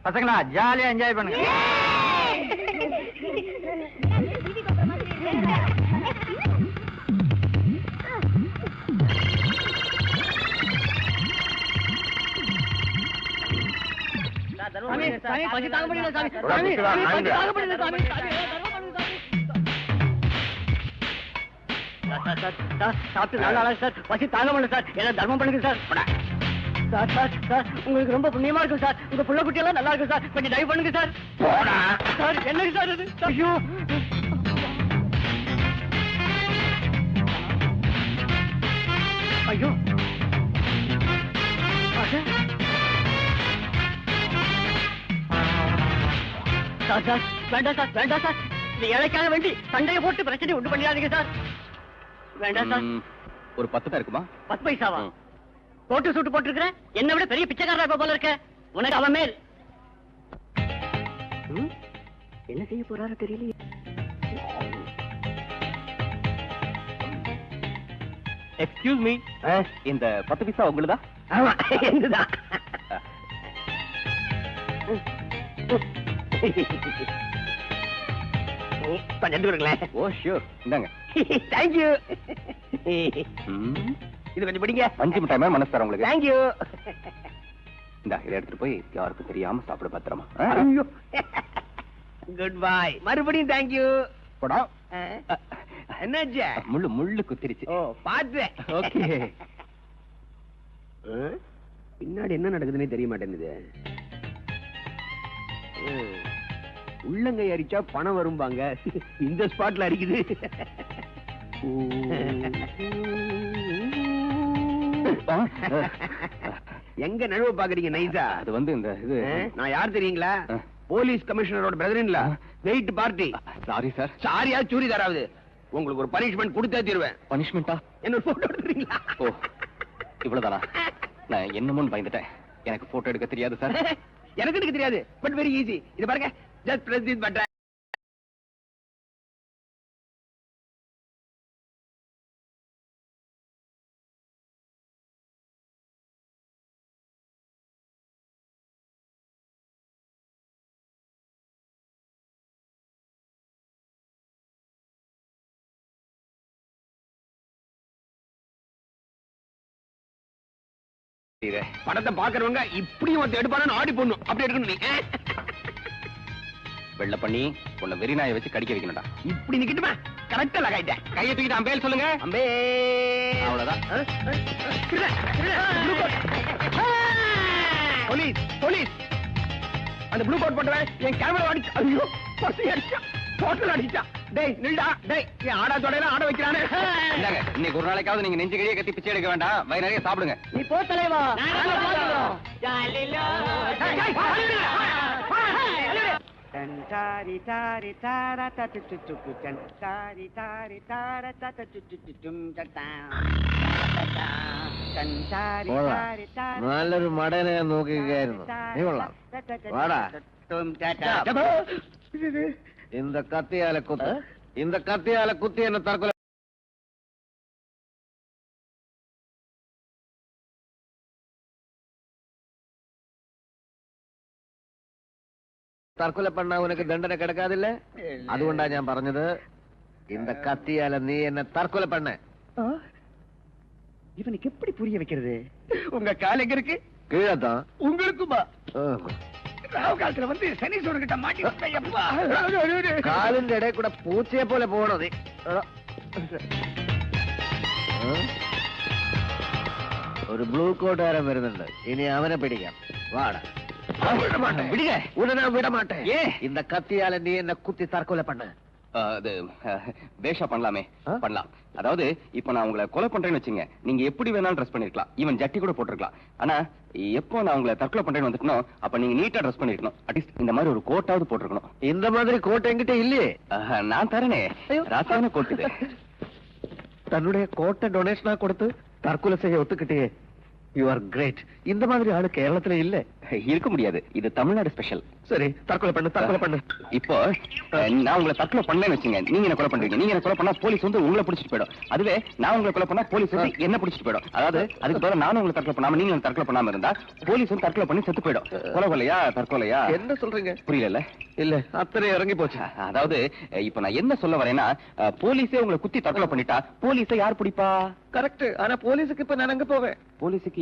பசங்களா ஜாலியா என்ஜாய் பண்ணுங்க. உங்களுக்கு ரொம்ப புண்ணியமா இருக்கும் சார். உங்க புள்ள குட்டி எல்லாம் நல்லா இருக்கும் சார். கொஞ்சம் டைவ் பண்ணுங்க சார். சார் என்னங்க சார் இது? ஐயோ ஐயோ சார் சார் வேண்டாம் சார் வேண்டாம் சார். இது ஏழைக்காக வேண்டி சண்டையை போட்டு பிரச்சனை உண்டு பண்ணிடாதீங்க சார். வேண்டாம் சார். ஒரு 10 தான் இருக்குமா? 10 பைசாவா? கோட்டு சூட்டு போட்டுருக்கிறேன். என்னை விட பெரிய பிச்சைக்காரா இருப்ப போல இருக்க. உனக்கு அவன் மேல் என்ன செய்ய போறாரு தெரியலையே. எக்ஸ்கியூஸ் மீ, இந்த 10 பைசா உங்களுதா? ஆமா என்னதான். கொஞ்சம் எடுத்துக்கிறீங்களேன். ஓ ஷூர், இந்தாங்க. தேங்க்யூ. இது கொஞ்சம் பிடிங்க. 5 மிட்டாய் மாதிரி மனசு தர உங்களுக்கு. தேங்க்யூ. இந்தா இதை எடுத்துட்டு போய் யாருக்கும் தெரியாம சாப்பிட பத்திரமா. ஐயோ குட் பை. மறுபடியும் தேங்க்யூ. போடா. என்னாச்சு? முள்ளு குத்திருச்சு. ஓ பாத்து. ஓகே. பின்னாடி என்ன நடக்குதுன்னே தெரிய மாட்டேங்குது. உள்ளங்கை அடிச்சா பணம் வரும்பாங்க. இந்த ஸ்பாட்ல அடிக்குது. எங்க நழுவ பாக்குறீங்க நைஸா? அது வந்து இந்த இது நான் யார் தெரியுங்களா? போலீஸ் கமிஷனரோட பிரதர்ல வெயிட் பார்ட்டி. Sorry sir. சாரியா சூரிதாராவது உங்களுக்கு ஒரு பனிஷ்மெண்ட் கொடுத்தே தீருவேன். பனிஷ்மெண்டா? என்ன போட்டோ எடுத்துறீங்களா? ஓ இவ்வளவுதானா? நான் என்னமோன்னு பயந்துட்டேன். எனக்கு போட்டோ எடுக்க தெரியாது சார். எனக்கு எடுக்க தெரியாது, பட் வெரி ஈஸி. இது பாருங்க, ஜஸ்ட் பிரஸ் திஸ் பட்டன். படத்தை பாக்குறவங்க இப்படியும் வந்து எடுப்பானு ஆடி போடணும். அப்படி எடுக்கணும். நீ வெள்ள பண்ணி உன்னை வெறிநாயை வச்சு கடிக்க வைக்கணும்டா. இப்படி நிக்கிட்டுமா? கரெக்டா லகாயிட்டேன். கையை தூக்கிட்டு அம்பேல் சொல்லுங்க. அம்பே. அவ்வளவுதான். Police police. அந்த ப்ளூ கோட் போட்டவன் என் கேமரா அடிச்சு. ஐயோ பசி அடிச்சா. டோட்டல் அடிச்சா. டேய் நில்டா. டேய் என் ஆடா தொடையில ஆட வைக்கிறானே. இந்தாங்க, இன்னைக்கு ஒரு நாளைக்காவது நீங்க நெஞ்சு கடியே கத்தி பிச்சை எடுக்க வேண்டாம். வயிறு நிறைய சாப்பிடுங்க. நீ போ தலைவா. Tari tari tara ta tu tu tu tu tari tari tara ta ta tu tu tu tum ta ta tari tari tara. നല്ലൊരു മടനെ ഞാൻ നോക്കുകയായിരുന്നു. നീ കൊള്ളാം. വാടാ. இந்த கத்தியால குத்து. இந்த கத்தியால குத்தி என்ன தற்கொலை தற்கொலை பண்ணா உனக்கு தண்டனை கிடைக்காதில்ல? அதுകൊണ്ടാ ഞാൻ പറഞ്ഞത് இந்த கத்தியால நீ என்ன தற்கொலை பண்ண. இவனுக்கு எப்படி புரிய வைக்கிறது? உங்க கால் எங்க இருக்கு? கீழே தான். உங்களுக்குமா? ராவ் காலத்துல வந்து சனீஸ்வரன் கிட்ட மாட்டி காலிന്റെ ഇടയിൽ കൂടെ പൂച്ചയെ പോലെ പോണത്. ഒരു ബ്ലൂ കോട്ടുകാരൻ വരുന്നുണ്ട്. ഇനി അവനെ പിടിക്കാം. വാടാ. விடுங்க. உடனே விட மாட்டேன். ஏன்? இந்த கத்தியால நீ என்ன குத்தி தற்கொலை பண்ண. அது பேஷா பண்ணலாமே. பண்ணலாம். அதாவது இப்ப நான் உங்களை கொலை பண்றேன்னு வச்சுங்க, நீங்க எப்படி வேணாலும் ட்ரெஸ் பண்ணிருக்கலாம். ஈவன் ஜட்டி கூட போட்டிருக்கலாம். ஆனா எப்போ நான் உங்களை தற்கொலை பண்றேன்னு வந்துட்டோம், அப்ப நீங்க நீட்டா ட்ரெஸ் பண்ணிருக்கணும். அட்லீஸ்ட் இந்த மாதிரி ஒரு கோட்டாவது போட்டிருக்கணும். இந்த மாதிரி கோட் என்கிட்ட இல்லையே. நான் தரனே. ராசான கோட் இது. தன்னுடைய கோட்டை டொனேஷனா கொடுத்து தற்கொலை செய்ய ஒத்துக்கிட்டே. You are great. இந்த மாதிரி ஆளு கேரளத்துல இல்ல. இருக்க முடியாது. இது தமிழ்நாடு ஸ்பெஷல். சரி, தற்கொலை பண்ணு. இப்போ நான் உங்களை தற்கொலை பண்ணலன்னு வச்சுங்க, நீங்க என்ன கொலை பண்றீங்க. நீங்க என்ன கொலை பண்ணா போலீஸ் வந்து உங்களை பிடிச்சிட்டு போயிடும். அதுவே நான் உங்களை கொலை பண்ணா போலீஸ் வந்து என்ன பிடிச்சிட்டு போயிடும். அதாவது அதுக்கு பதிலா நானும் உங்களை தற்கொலை பண்ணாம நீங்க தற்கொலை பண்ணாம இருந்தா போலீஸ் வந்து தற்கொலை பண்ணி செத்து போயிடும். கொலையா தற்கொலையா என்ன சொல்றீங்க? புரியல. இல்ல, அத்தனை இறங்கி போச்சு. அதாவது இப்ப நான் என்ன சொல்ல வரேன்னா, போலீஸே உங்களை குத்தி தற்கொலை பண்ணிட்டா போலீஸை யார் பிடிப்பா? கரெக்ட். ஆனா போலீஸுக்கு இப்ப நான் அங்க போவேன். போலீஸுக்கு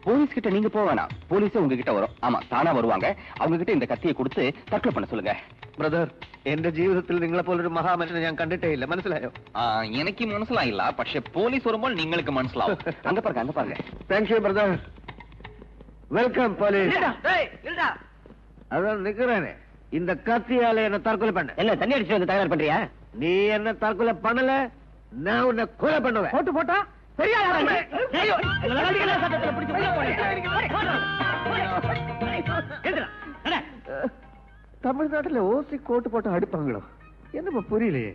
போலீஸ் கிட்ட நீங்க போக வேணாம், போலீஸே உங்ககிட்ட வரும். ஆமா, தானா வருவாங்க. அவங்க கிட்ட இந்த கத்தியை கொடுத்து தற்கொலை பண்ண சொல்லுங்க. ബ്രദർ, എന്റെ ജീവിതത്തിൽ നിങ്ങളെ പോലൊരു മഹാമനുഷ്യനെ ഞാൻ കണ്ടിട്ടേ ഇല്ല. മനസ്സിലായോ? എനിക്ക് മനസ്സിലായില്ല, പക്ഷെ പോലീസ് വരുമ്പോൾ നിങ്ങൾക്ക് മനസ്സിലാവും. அங்க பாருங்க. Thank you brother. Welcome police. அதான் நிக்கிறேனே, இந்த கத்தியால என்ன தற்கொலை பண்ண. என்ன தண்ணி அடிச்சு வந்து தகராறு பண்றியா? நீ என்ன தற்கொலை பண்ணல, நான் உன்னை கொலை பண்ணுவேன். போட்டா சரியா? தமிழ்நாட்டுல ஓசி கோட்டு போட்டு அடிப்பாங்களோ என்னமா புரியலையே.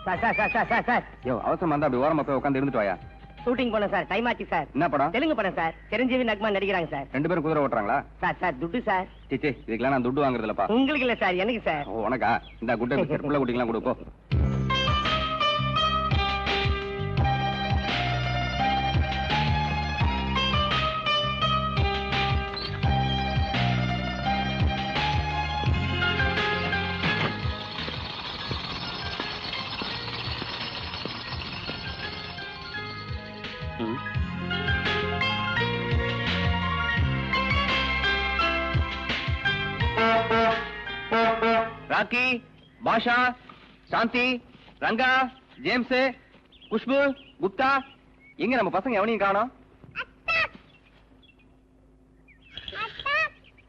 சார் அவசரம் வந்தா அப்படி ஓரமா போய் உட்காந்து இருந்துட்டு வாயா. ஷூட்டிங் போனோம் சார், டைம் ஆச்சு சார். என்ன படம்? தெலுங்கு படம் சார். சிரஞ்சீவி நக்மா நடிக்கிறாங்க சார். 2 பேரும் குதிரை ஓட்டுறாங்களா? சார் துட்டு சார். சிச்சி, இதுக்கெல்லாம் நான் துட்டு வாங்குறதுலப்பா. உங்களுக்கு இல்ல சார், எனக்கு சார். உனக்கா? இந்த குட்டை பிஸ்கட் புள்ள குட்டிங்களாம் கொடுப்போ. ராக்கி, பாஷா, சாந்தி, ரங்கா, ஜேம்ஸ், குஷ்பு, குப்தா, எங்க நம்ம பசங்க எவனையும் காணோம்?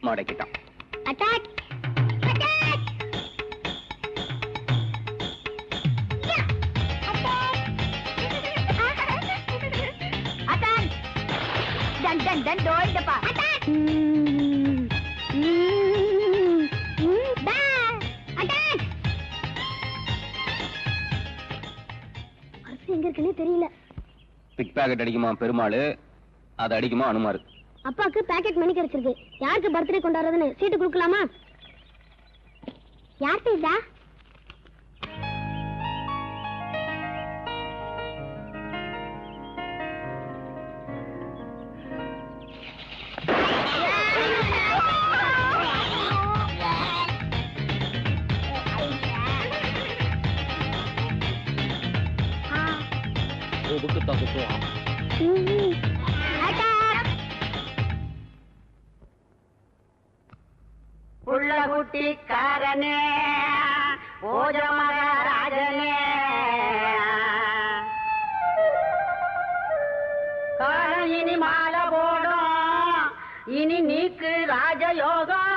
மாடக்கிட்டான். எங்க இருக்குன்னே தெரியல. பிக் பாக்கெட் அடிக்குமா பெருமாள், அது அடிக்குமா அனுமாரு. அப்பாக்கு பாக்கெட் மணி கிடைச்சிருக்கு. யாருக்கு பர்த்டே கொண்டாடுறதுன்னு சீட்டு கொடுக்கலாமா? யார்கிட்ட இதா? புள்ள குட்டி காரனே, போஜ மகாராஜனே, காலம் இனி மாலை போடும், இனி நீக்கு ராஜயோகம்.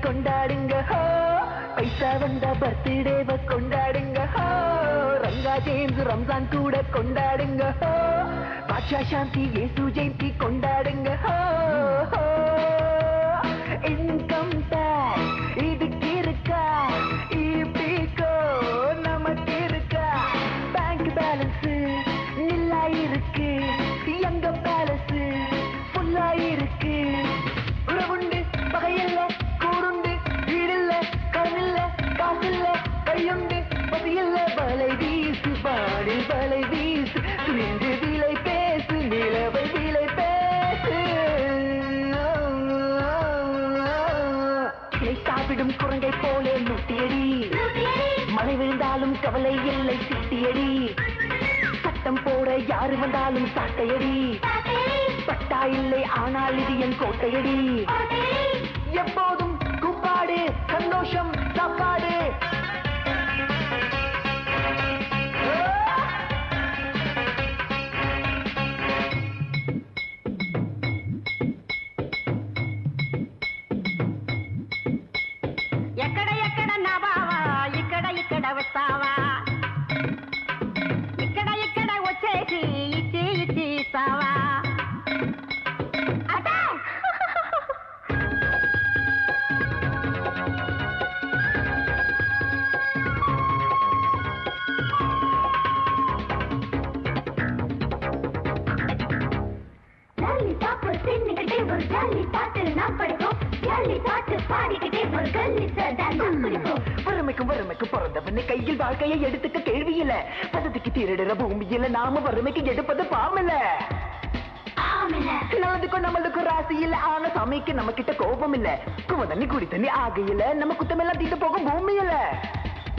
கொண்டாடுங்க ஹோ, பைசா வந்தா பர்த்டேவ கொண்டாடுங்க ஹோ, ரங்கா ஜேம்ஸ் ரம்ஜான் கூட கொண்டாடுங்க ஹோ, பாட்ஷா சாந்தி இயேசு ஜெயந்தி கொண்டாடுங்க ஹோ. இன்கம் டேக்ஸ் இதுக்கு இருக்கா, இபிகோ நமக்கு இருக்கா, பேங்க் பேலன்ஸ் நில்லா இருக்கு, எங்க பேலன்ஸ் ஃபுல்லா இருக்கு, உறவுண்டு பகையில்ல கூடுண்டு வீடில்ல கண்ணில்ல காசில்ல கையுண்டு பதியில்ல வலை வீசு பாடில் வலை வீசு துணிந்து விலை பேசு நிலவை விலை பேசு. சாப்பிடும் குரங்கை போல நுட்டியடி, மழை விழுந்தாலும் கவலை இல்லை சிட்டியடி, ஆட்டம் போட யாரு வந்தாலும் சாட்டையடி, பட்டா இல்லை ஆனால் இது என் கோட்டையடி. எப்போதும் கூப்பாடு, சந்தோஷம் சாப்பாடு. ఎక్కడ ఎక్కడ నా బావా, ఇక్కడ ఇక్కడ వస్తావా, ఇక్కడ ఇక్కడ వచ్చేసి ఇచ్చి ఇచ్చి ఇస్తావా. வறுமைக்கு பிறந்தவனு கையில் வாழ்க்கையை எடுத்துக்க கேள்வியில, பதத்துக்கு திருடுற பூமியில நாம வறுமைக்கு எடுப்பது பாமில்ல. நல்லதுக்கும் நம்மளுக்கு ராசி இல்ல, ஆனா சமைக்க நம்ம கிட்ட கோபம் இல்ல. குவ தண்ணி குடி தண்ணி ஆகையில நம்ம குத்தமெல்லாம் தீட்டு போகும் பூமியில.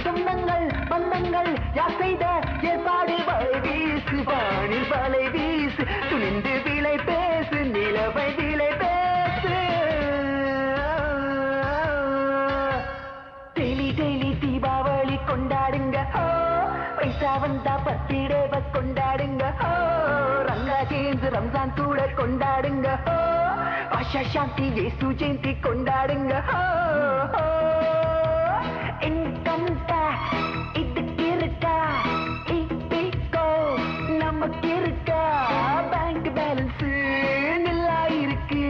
சொந்தங்கள் பந்தங்கள் யார் செய்த ஏற்பாடு, வலை வீசு வானில் வலை வீசு, துணிந்து விலை பேசு நிலவை விலை பேசு. டெய்லி டெய்லி தீபாவளி கொண்டாடுங்க, பைசா வந்தா பர்த்டேவ கொண்டாடுங்க, ரங்கா ஜெயந்தி ரம்ஜான் கூட கொண்டாடுங்க, ஆஷா சாந்தி இயேசு ஜெயந்தி கொண்டாடுங்க. இன்கம் டாக்ஸ் இதுக்கு இருக்கா, இப்போ நமக்கு இருக்கா, பேங்க் பேலன்ஸ் நல்லா இருக்கு,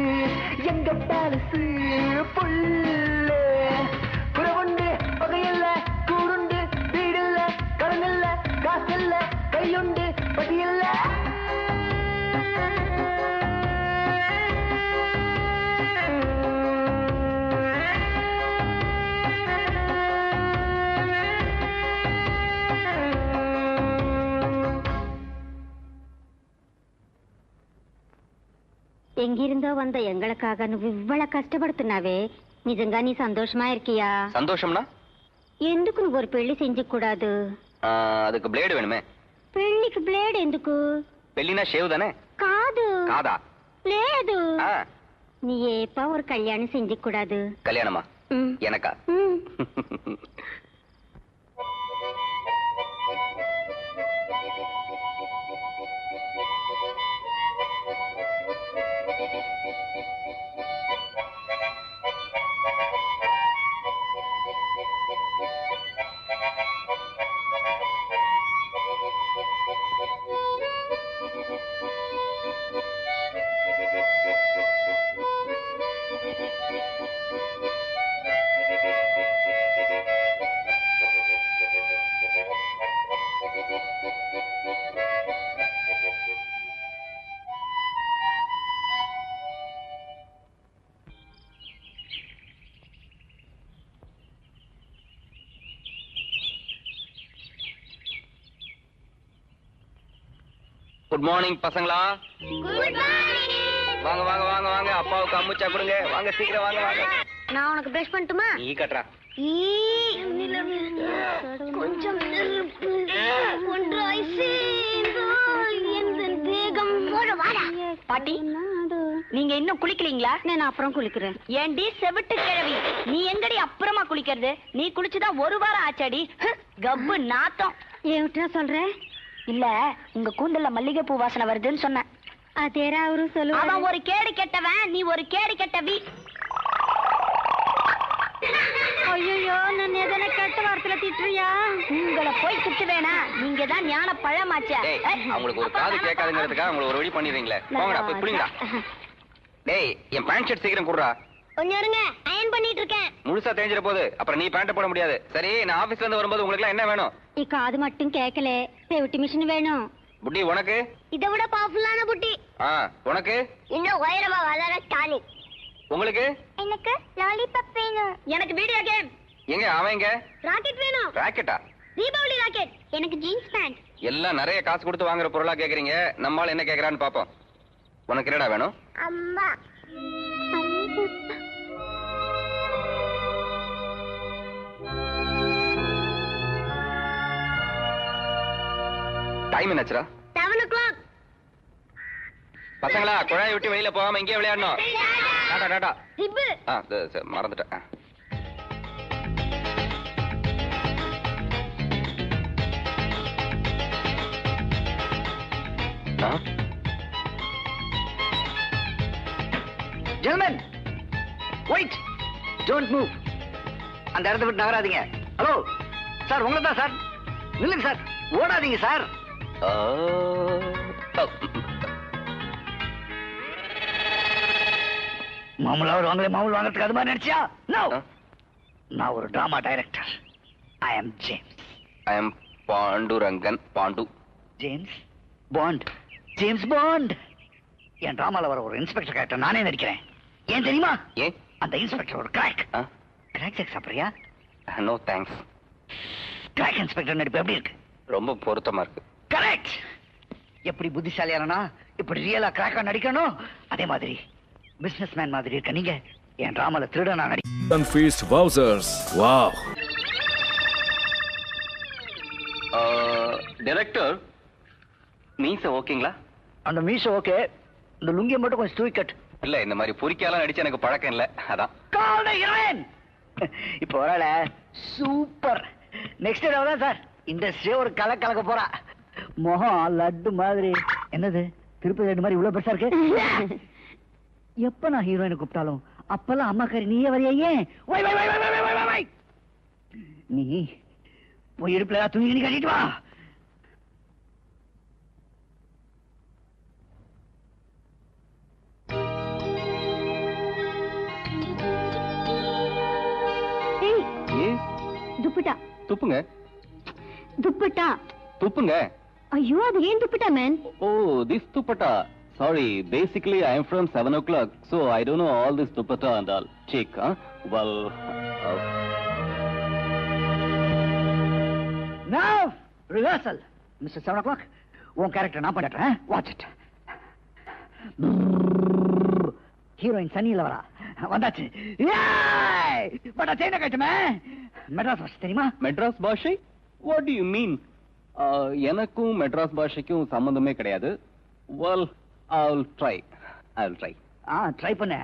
எங்க பேலன்ஸ் புல்லு. புறவுண்டு பகையில்ல, கூடுண்டு வீடில்ல, கடனில்ல, காசில்ல, கையுண்டு பதியில்ல. எங்கிருந்தோ வந்த எங்களுக்காக నువ్వు இவ்வளவு కష్టపడుతున్నావే, నిజంగా నీ సంతోషமா இருக்கியா? சந்தோஷம்னா ఎందుకు నువ్వు ஒரு పెళ్లి செஞ்சக்கூடாது? அதுக்கு பிளேடு வேணுமே. పెళ్లికి బ్లేడ్ ఎందుకు? பெல்லினா ஷேவ் தானே? కాదు. காதா? లేదు. ஆ. நீ ஏப்பா ஒரு கல்யாணம் செஞ்சக்கூடாது? கல்யாணமா? எனக்கா? குட் மார்னிங் பசங்களா. வாங்க வாங்க வாங்க வாங்க, அப்பாவுக்கு அம்முச்சா கொடுங்க. வாங்க சீக்கிரம் வாங்க வாங்க. நான் உனக்கு பிரஷ் பண்ணட்டுமா? நீ கட்டுறா. கொஞ்சம் பாட்டி, நீங்க இன்னும் குளிக்கலீங்களா? நான் அப்புறம் குளிக்கிறேன். ஏண்டி செவிட்டு கிழவி, நீ எங்கடி அப்புறமா குளிக்கிறது? நீ குளிச்சுதான் ஒரு வாரம் ஆச்சாடி. கப்பு நாத்தம். ஏவிட்டா சொல்ற? இல்ல, உங்க கூந்தல்ல மல்லிகை பூ வாசனை வருதுன்னு சொன்ன. அதேரா அவரு சொல்லுவாரு. அவன் ஒரு கேடு கெட்டவன், நீ ஒரு கேடு கெட்டவி. ஐயோ, நான் எதனா கெட்ட வார்த்தையில திட்டுறியா? உங்களை போய் திட்டுவேனா? நீங்க தான் ஞான பழமாச்சே. அவங்களுக்கு ஒரு காது கேட்காதுங்கிறதுக்காக அவங்களை ஒரு வழி பண்ணிடுறீங்களே. போங்கடா போய் புடிங்கடா. டேய், என் பேண்ட் ஷர்ட் சீக்கிரம் குடுறா. கொஞ்சம் இருங்க, அயன் பண்ணிட்டு இருக்கேன். முழுசா தேஞ்சிர போது அப்புறம் நீ பேண்ட் போட முடியாது. சரி, நான் ஆபீஸ்ல இருந்து வரும்போது உங்களுக்கு எல்லாம் என்ன வேணும்? காது மட்டும் கேட்கல, சேவட்டி மிஷின் வேணும். புட்டி உனக்கு? இதை விட பவர்ஃபுல்லான புட்டி. உனக்கு? இன்னும் உயரமா வளர டானிக். உங்களுக்கு? எனக்கு லாலிபாப் வேணும். எனக்கு வீடியோ கேம். எங்க அவன் எங்க? ராக்கெட் வேணும். ராக்கெட்டா? தீபாவளி ராக்கெட். எனக்கு ஜீன்ஸ் பேண்ட். எல்லாம் நிறைய காசு கொடுத்து வாங்குற பொருளா கேக்குறீங்க. நம்மால என்ன கேக்குறான்னு பாப்போம். உனக்கு என்னடா வேணும்? அம்மா. டைம் என்னாச்சுடா? 7 o'clock. பசங்களா குழாய் விட்டு வெளியில போகாம இங்கே விளையாடணும். டாடா டாடா. ஹிப்பு. மறந்துட்டேன். Gentlemen, wait. Don't move. அந்த இடத்தை விட்டு நகராதீங்க. ஹலோ சார், உங்களை தான் சார். நில்லுங்க சார், ஓடாதீங்க சார். மாமூல் அவர் வாங்கல, மாமூல் வாங்கறதுக்கு அது மாதிரி நினைச்சியா? நோ, நான் ஒரு drama director. I am James. I am Pandurangan. Pandu. James Bond. James Bond. என் டிராமால வர ஒரு இன்ஸ்பெக்டர் கேரக்டர் நானே நடிக்கிறேன். ஏன் தெரியுமா? ஏன்? அந்த இன்ஸ்பெக்டர் ஒரு கிராக். கிராக் செக் சாப்பிடுறியா? No thanks. கிராக் இன்ஸ்பெக்டர் நடிப்பு எப்படி இருக்கு? ரொம்ப பொருத்தமா இருக்கு. கரெக்ட். எப்படி புத்திசாலியானா இப்படி ரியலா கிராக்கா நடிக்கணும், அதே மாதிரி பிசினஸ் மேன் மாதிரி இருக்க நீங்க என் டிராமால திருடனா நடி. Feast Wowzers. Wow. டைரக்டர், மீச ஓகேங்களா? அந்த மீச ஓகே, இந்த லுங்கிய மட்டும் கொஞ்சம் தூக்கி கட்டு. இல்ல, இந்த மாதிரி பொறிக்காலாம் நடிச்சு எனக்கு பழக்கம் இல்ல, அதான். கால் தி ஹீரோயின். இப்போ வரல, சூப்பர். நெக்ஸ்ட் டே தான் சார் இண்டஸ்ட்ரியே ஒரு கலக்க போறா. முகம் லட்டு மாதிரி. என்னது திருப்பதி லட்டு மாதிரி இவ்வளவு பெருசா இருக்கு? எப்ப நான் ஹீரோயினை கூப்பிட்டாலும் அப்பெல்லாம் அம்மா கறி நீயே வரையே. ஏன்? நீ போய் இருப்பில துணி நீ கட்டிட்டு வா. துப்பட்டா. துப்புங்க. துப்பட்டா. துப்புங்க. ஐயோ, அது ஏன் dupatta man? Oh, this dupatta. Sorry, basically I am from 7 o'clock, so I don't know all this dupatta and all. Chick, huh? Well, Now, rehearsal. Mr. 7 o'clock, உன் கேரக்டர் நான் பண்ணிட்டேன். Watch it. ஹீரோயின் சனியில வரா. வந்தாச்சு. பட் செயின கட்டுமே. மெட்ராஸ் பாஷை தெரியுமா? மெட்ராஸ் பாஷை? What do you mean? எனக்கும் மெட்ராஸ் பாஷைக்கும் சம்பந்தமே கிடையாது. Well, I'll try. ட்ரை பண்ண.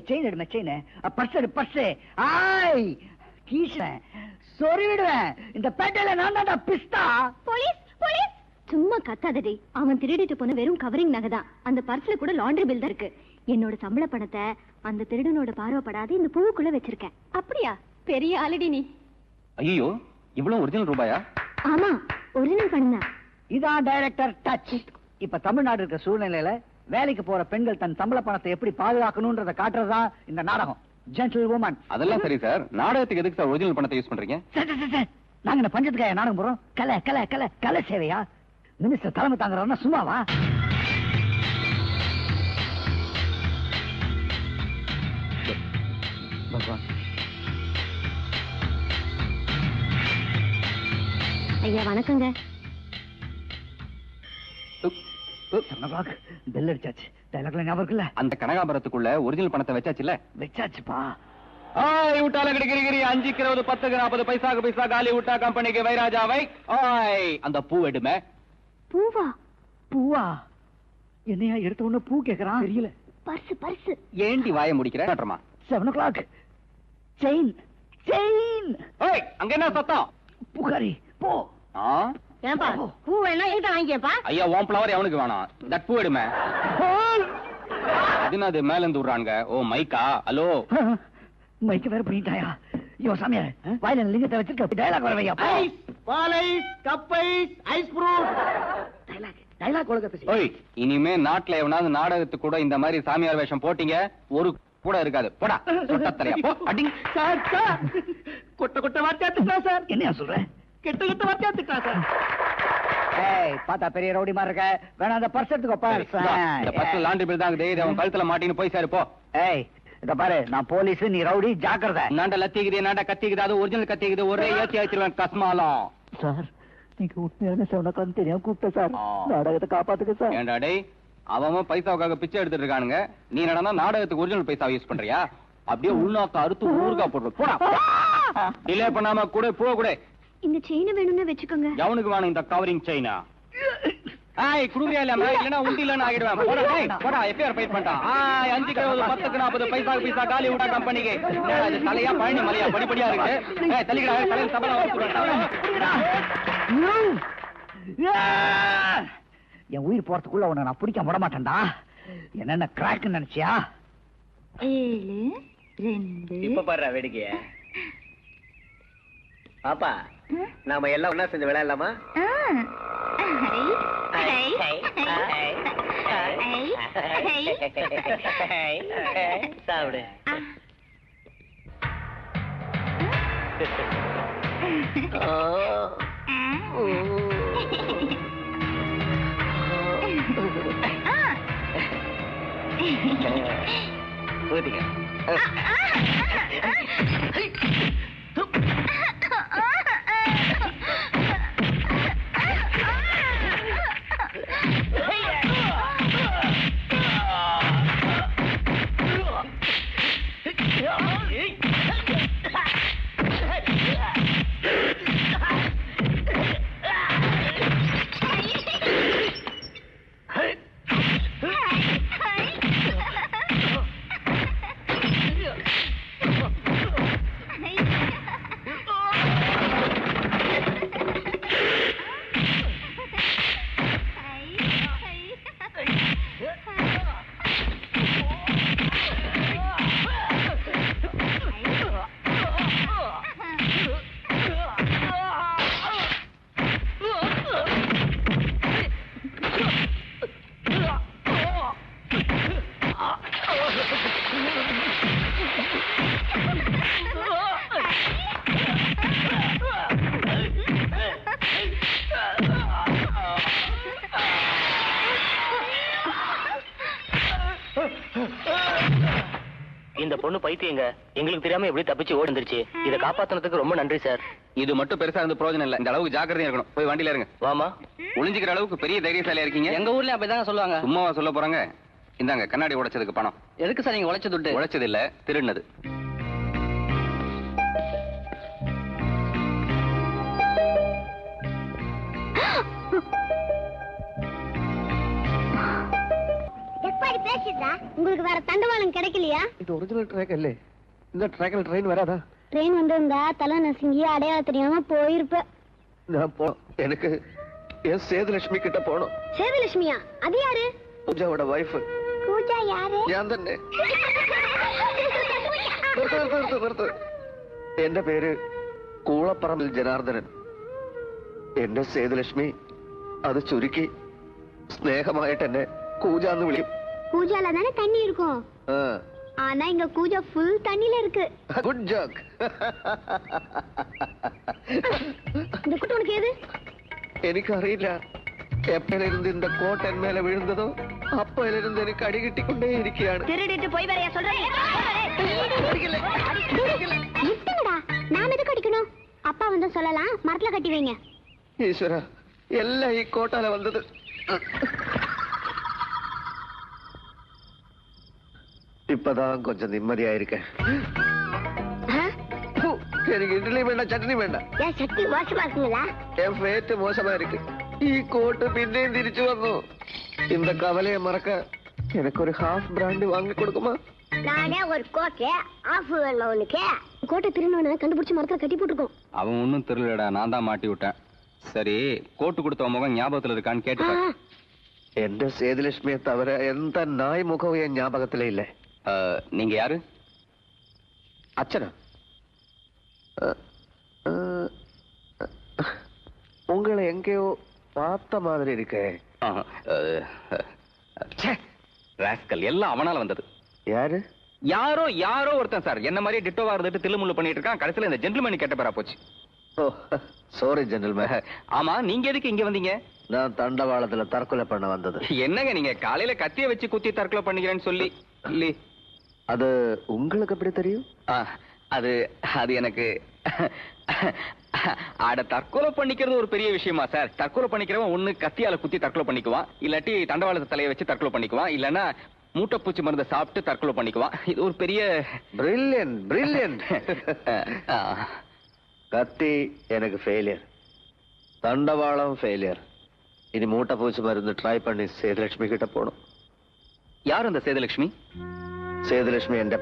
செயின் எடுமே, செயின். பர்ஸ் எடு, பர்ஸ். கீசுவேன், சொறி விடுவேன். இந்த பேட்டையில நான் தான்டா பிஸ்தா. Police, police. சும்மா கத்தாதடி. அவன் திருடிட்டு போன வெறும் கவரிங் நகை தான். அந்த பர்ஸ்ல கூட லாண்டரி பில் தான் இருக்கு. என்னோட சம்பள பணத்தை அந்த திருடனோட பார்வைப்படாது இந்த பூவுக்குள்ள வச்சிருக்கேன். அப்படியா? பெரிய ஆளடி நீ. ஐயோ, இவ்வளவு ஒரிஜினல் ரூபாயா? ஆமா, ஒரிஜினல் பணம் தான். இதான் டைரக்டர் டச். இப்ப தமிழ்நாடு இருக்க சூழ்நிலையில வேலைக்கு போற பெண்கள் தன் சம்பள பணத்தை எப்படி பாதுகாக்கணும்ன்றத காட்டுறதா இந்த நாடகம். Gentle woman. அதெல்லாம் சரி சார், நாடகத்துக்கு எதுக்கு சார் ஒரிஜினல் பணத்தை யூஸ் பண்றீங்க? நாங்க இந்த பஞ்சத்துக்காக நாடகம் போறோம். கலை கலை கலை கலை சேவையா? மினிஸ்டர் தலைமை தாங்குறவனா சும்மாவா? ஐயா வணக்கங்க. பெல் அடிச்சாச்சு. டைலாக்ல ஞாபகம் இருக்குல்ல? அந்த கனகாபரத்துக்குள்ள ஒரிஜினல் பணத்தை வச்சாச்சுல? வச்சாச்சுப்பா. ಊಟಾಲ ಗಿರಿಗಿರಿ 5 20 10 40 பைசாக்கு பைசா காலி ஊட்டா கம்பெனிக்கு வைராஜாவை. அந்த பூ எடுமே. பூவா? பூவா? என்னையா எடுத்த உடனே பூ கேக்குறான்? தெரியல. Purse, purse. ஏண்டி வாய முடிக்கிற? 7 o'clock. Chain, chain. ஏய், அங்க என்ன சத்தம்? புகாரி, போ. ஏன்பா, பூ வேணா என்கிட்ட வாங்கிக்கப்பா. ஐயா, உன் ஃப்ளவர் எவனுக்கு வேணாம்? தட் பூ எடுமே. அது மேல இருந்து விடுறாங்க. ஓ மைக்கா? ஹலோ, மைக்கு வேற பண்ணிட்டாயா? ஐயோ சாமியார், வாயில லிங்கத்தை வச்சிருக்க. டயலாக் வர வையா. டயலாக் ஒழுங்கா. ஓய், இனிமே நாட்டுல எவனாவது நாடகத்துக்கு கூட இந்த மாதிரி சாமியார் வேஷம் போட்டீங்க, ஒரு கூட இருக்காது. போடா சொட்டத்தலையா, போ. அடிங்க சார், சார் கொட்ட கொட்ட வார்த்தையா திட்டா சார். என்னையா சொல்ற? கெட்ட கெட்ட வார்த்தையா திட்டா சார். ஏய், பாத்தா பெரிய ரவுடி மாதிரி இருக்க. வேணா அந்த பர்ஸ் எடுத்துக்கோ. இந்த பர்ஸ் லாண்டரி பில் தான் இருக்குது. அவன் கழுத்துல மாட்டின்னு போய் சாரு போ. ஏய், இத பாரு, நான் போலீஸ், நீ ரவுடி, ஜாக்கிரதை. நாண்ட லத்திக்குது, நாண்ட கத்திக்குது. அது ஒரிஜினல் கத்திக்குது. ஒரே ஏத்தி ஆயிடுவேன் கஸ்மாலம். சார், நீங்க உண்மையான சவுனக்கான்னு தெரியாம கூப்பிட்ட சார். நாடகத்தை காப்பாத்துக்க சார். ஏண்டா டேய், அவன் பைசாவுக்காக பிச்சை எடுத்துட்டு இருக்கானுங்க. நீ என்னடா நாடகத்துக்கு ஒரிஜினல் பைசா யூஸ் பண்றியா? அப்படியே உள்நாக்க அறுத்து ஊறுகா போடுற. போடா, டிலே பண்ணாம கூட போ. கூட இந்த செயின் வேணும்னு வெச்சுக்கோங்க. எவனுக்கு வேணும் இந்த கவரிங் செயினா? குடுமையா இல்லைன்னா உண்டு இல்லன்னு ஆகிடுவேன். போடா எப்பயார் பயிர் பண்ணிட்டான். 5 20 10 40 பைசா காலி விட்டா கம்பெனிக்கு. தலையா பழனி மலையா படிப்படியா இருக்கு. தள்ளிக்கடா தலையில் சபலம் என் உயிர் போறதுக்குள்ள உன்னை நான் பிடிக்க விட மாட்டேன்டா. என்னென்ன கிராக் நினைச்சியா? 7 2 இப்ப பாரு வேடிக்கைய. பாப்பா நாம எல்லாம் ஒண்ணா செஞ்சு விளையாடலாமா? சாப்பிடு. ஊத்திக்க. இந்த பொண்ணு பைத்தியங்க. எங்களுக்கு தெரியாம எப்படி தப்பிச்சு ஓடி வந்துருச்சு. இதை காப்பாத்துனதுக்கு ரொம்ப நன்றி சார். இது மட்டும் பெருசா இருந்து பிரயோஜனம் இல்ல. இந்த அளவுக்கு ஜாக்கிரதையா இருக்கணும். போய் வண்டியில இருங்க. வாமா. ஒளிஞ்சிக்கிற அளவுக்கு பெரிய தைரியசாலியா இருக்கீங்க. எங்க ஊர்ல அப்படிதாங்க சொல்லுவாங்க. சும்மாவா சொல்ல போறாங்க? இந்தாங்க கண்ணாடி உடைச்சதுக்கு பணம். எதுக்கு சார் நீங்க உழைச்ச துட்டு? உழைச்சது இல்ல, திருடினது. உங்களுக்கு வேற தண்டவாளம் கிடைக்கலையா? இது ஒரிஜினல் ட்ராக் இல்ல. இந்த ட்ராக்ல ட்ரெயின் வராதா? ட்ரெயின் வந்திருந்தா தலை நசுங்கி அடையாளம் தெரியாம போயிருப்ப. நான் எனக்கு என் சேதுலட்சுமி கிட்ட போனோம். சேதுலட்சுமியா? அது யாரு? பூஜாவோட வைஃப். பூஜா யாரு? ഞാൻ തന്നെ. എന്റെ പേര് കൂളപ്പറമ്പിൽ ജനാർദ്ദനൻ. എന്റെ സേതുലക്ഷ്മി അത് ചുരുക്കി സ്നേഹമായിട്ട് എന്നെ കൂജാന്ന് വിളിക്കും. கூஜால தானே தண்ணி இருக்கும். ஆனா இங்க கூஜா ஃபுல் தண்ணில இருக்கு. Good joke. இந்த குட்டு உனக்கு ஏது? എനിക്കറിയില്ല. എപ്പോഴിരുന്ന് இந்த കോട്ടൻ മേലെ വീഴുന്നതോ അപ്പോഴിരുന്ന് എനിക്ക് അടി കിട്ടിക്കൊണ്ടേ ഇരിക്കുകയാണ്. திருடிட்டு போய் வரையா சொல்றேன். நிறுத்துங்கடா. நாம எதுக்கு அடிக்கணும்? அப்பா வந்து சொல்லலாம், மரத்துல கட்டி வைங்க. ഈശ്വര, എല്ലാം ഈ കോട്ടാല വന്നത്. இப்பதான் கொஞ்சம் நிம்மதியா இருக்கேன். எனக்கு இட்லி வேண்டாம், சட்னி வேண்டாம். ஏன் சட்னி மோசமா இருக்குங்களா? என் ஃபேட் மோசமா இருக்கு. ഈ കോട്ട് പിന്നെയും തിരിച്ചു വന്നു. இந்த கவலையை மறக்க எனக்கு ஒரு ஹாஃப் பிராண்ட் வாங்கி கொடுக்குமா? நானே ஒரு கோட்டை ஆஃப் வேணும் உனக்கு. கோட்டை திருநோன கண்டுபிடிச்சு மரத்துல கட்டி போட்டுருக்கோம். அவன் ஒன்னும் தெரியலடா, நான் தான் மாட்டி விட்டேன். சரி, கோட்டு கொடுத்த முகம் ஞாபகத்துல இருக்கான்னு கேட்டு. എന്റെ സേതുലക്ഷ്മിയെ തവര എന്താ നായ് മുഖവും എൻ ஞாபகத்திலே இல்ல. நீங்க யாரு? அச்சனா? உங்களை எங்கேயோ பார்த்த மாதிரி இருக்கே. ராஸ்கல், எல்லாம் அவனால வந்தது. யாரு? யாரோ ஒருத்தன் சார். என்ன மாதிரி டிட்டோவா இருந்துட்டு தில்லுமுள்ளு பண்ணிட்டு இருக்கான். கடைசியில இந்த ஜென்டில்மேன் கெட்ட பேரா போச்சு. ஓ, சாரி ஜென்டில்மேன். ஆமா, நீங்க எதுக்கு இங்க வந்தீங்க? நான் தண்டவாளத்துல தற்கொலை பண்ண வந்தது. என்னங்க நீங்க காலையில கத்திய வச்சு குத்தி தற்கொலை பண்ணிக்கிறேன்னு சொல்லி இல்ல? அது உங்களுக்கு எப்படி தெரியும்? அது எனக்கு ஆட தற்கொலை பண்ணிக்கிறது ஒரு பெரிய விஷயமா சார்? தற்கொலை பண்ணிக்கிறவன் ஒண்ணு கத்தியால குத்தி தற்கொலை பண்ணிக்குவான், இல்லாட்டி தண்டவாளத்தை தலையை வச்சு தற்கொலை பண்ணிக்குவான், இல்லன்னா மூட்டைப்பூச்சி மருந்தை சாப்பிட்டு தற்கொலை பண்ணிக்குவான். இது ஒரு பெரிய பிரில்லியன்ட். கத்தி எனக்கு ஃபெயிலியர், தண்டவாளம் ஃபெயிலியர், இனி மூட்டை பூச்சி மருந்து ட்ரை பண்ணி சேதுலட்சுமி கிட்ட போகணும். யார் அந்த சேதுலட்சுமி? സേതുലക്ഷ്മി എന്റെ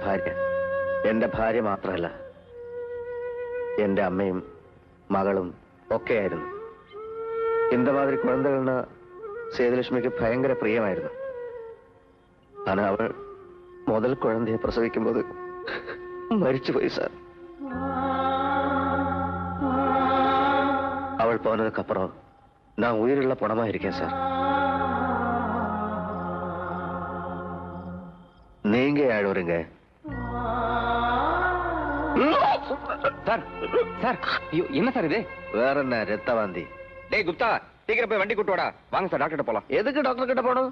ഭാര്യ മാത്രമല്ല, എന്റെ അമ്മയും മകളും ഒക്കെയായിരുന്നു. இந்த மாதிரி குழந்தைகள்னா சேதுலட்சுமிக்கு பயங்கர பிரியமாയിരുന്നു. ஆனா அவள் முதல் குழந்தையை பிரசவிக்கும்போது மரிச்சு போய் சார். அவள் போனதுக்கு அப்புறம் நான் உயிருள்ள பணமா இருக்கேன் சார். நீங்க அழுவுறீங்க சார். சார் என்ன சார் இது? வேற என்ன, ரத்த வாந்தி. டேய் குப்தா, சீக்கிரம் போய் வண்டி கூட்டு வாடா. வாங்க சார், டாக்டர் கிட்ட போலாம். எதுக்கு டாக்டர் கிட்ட போகணும்?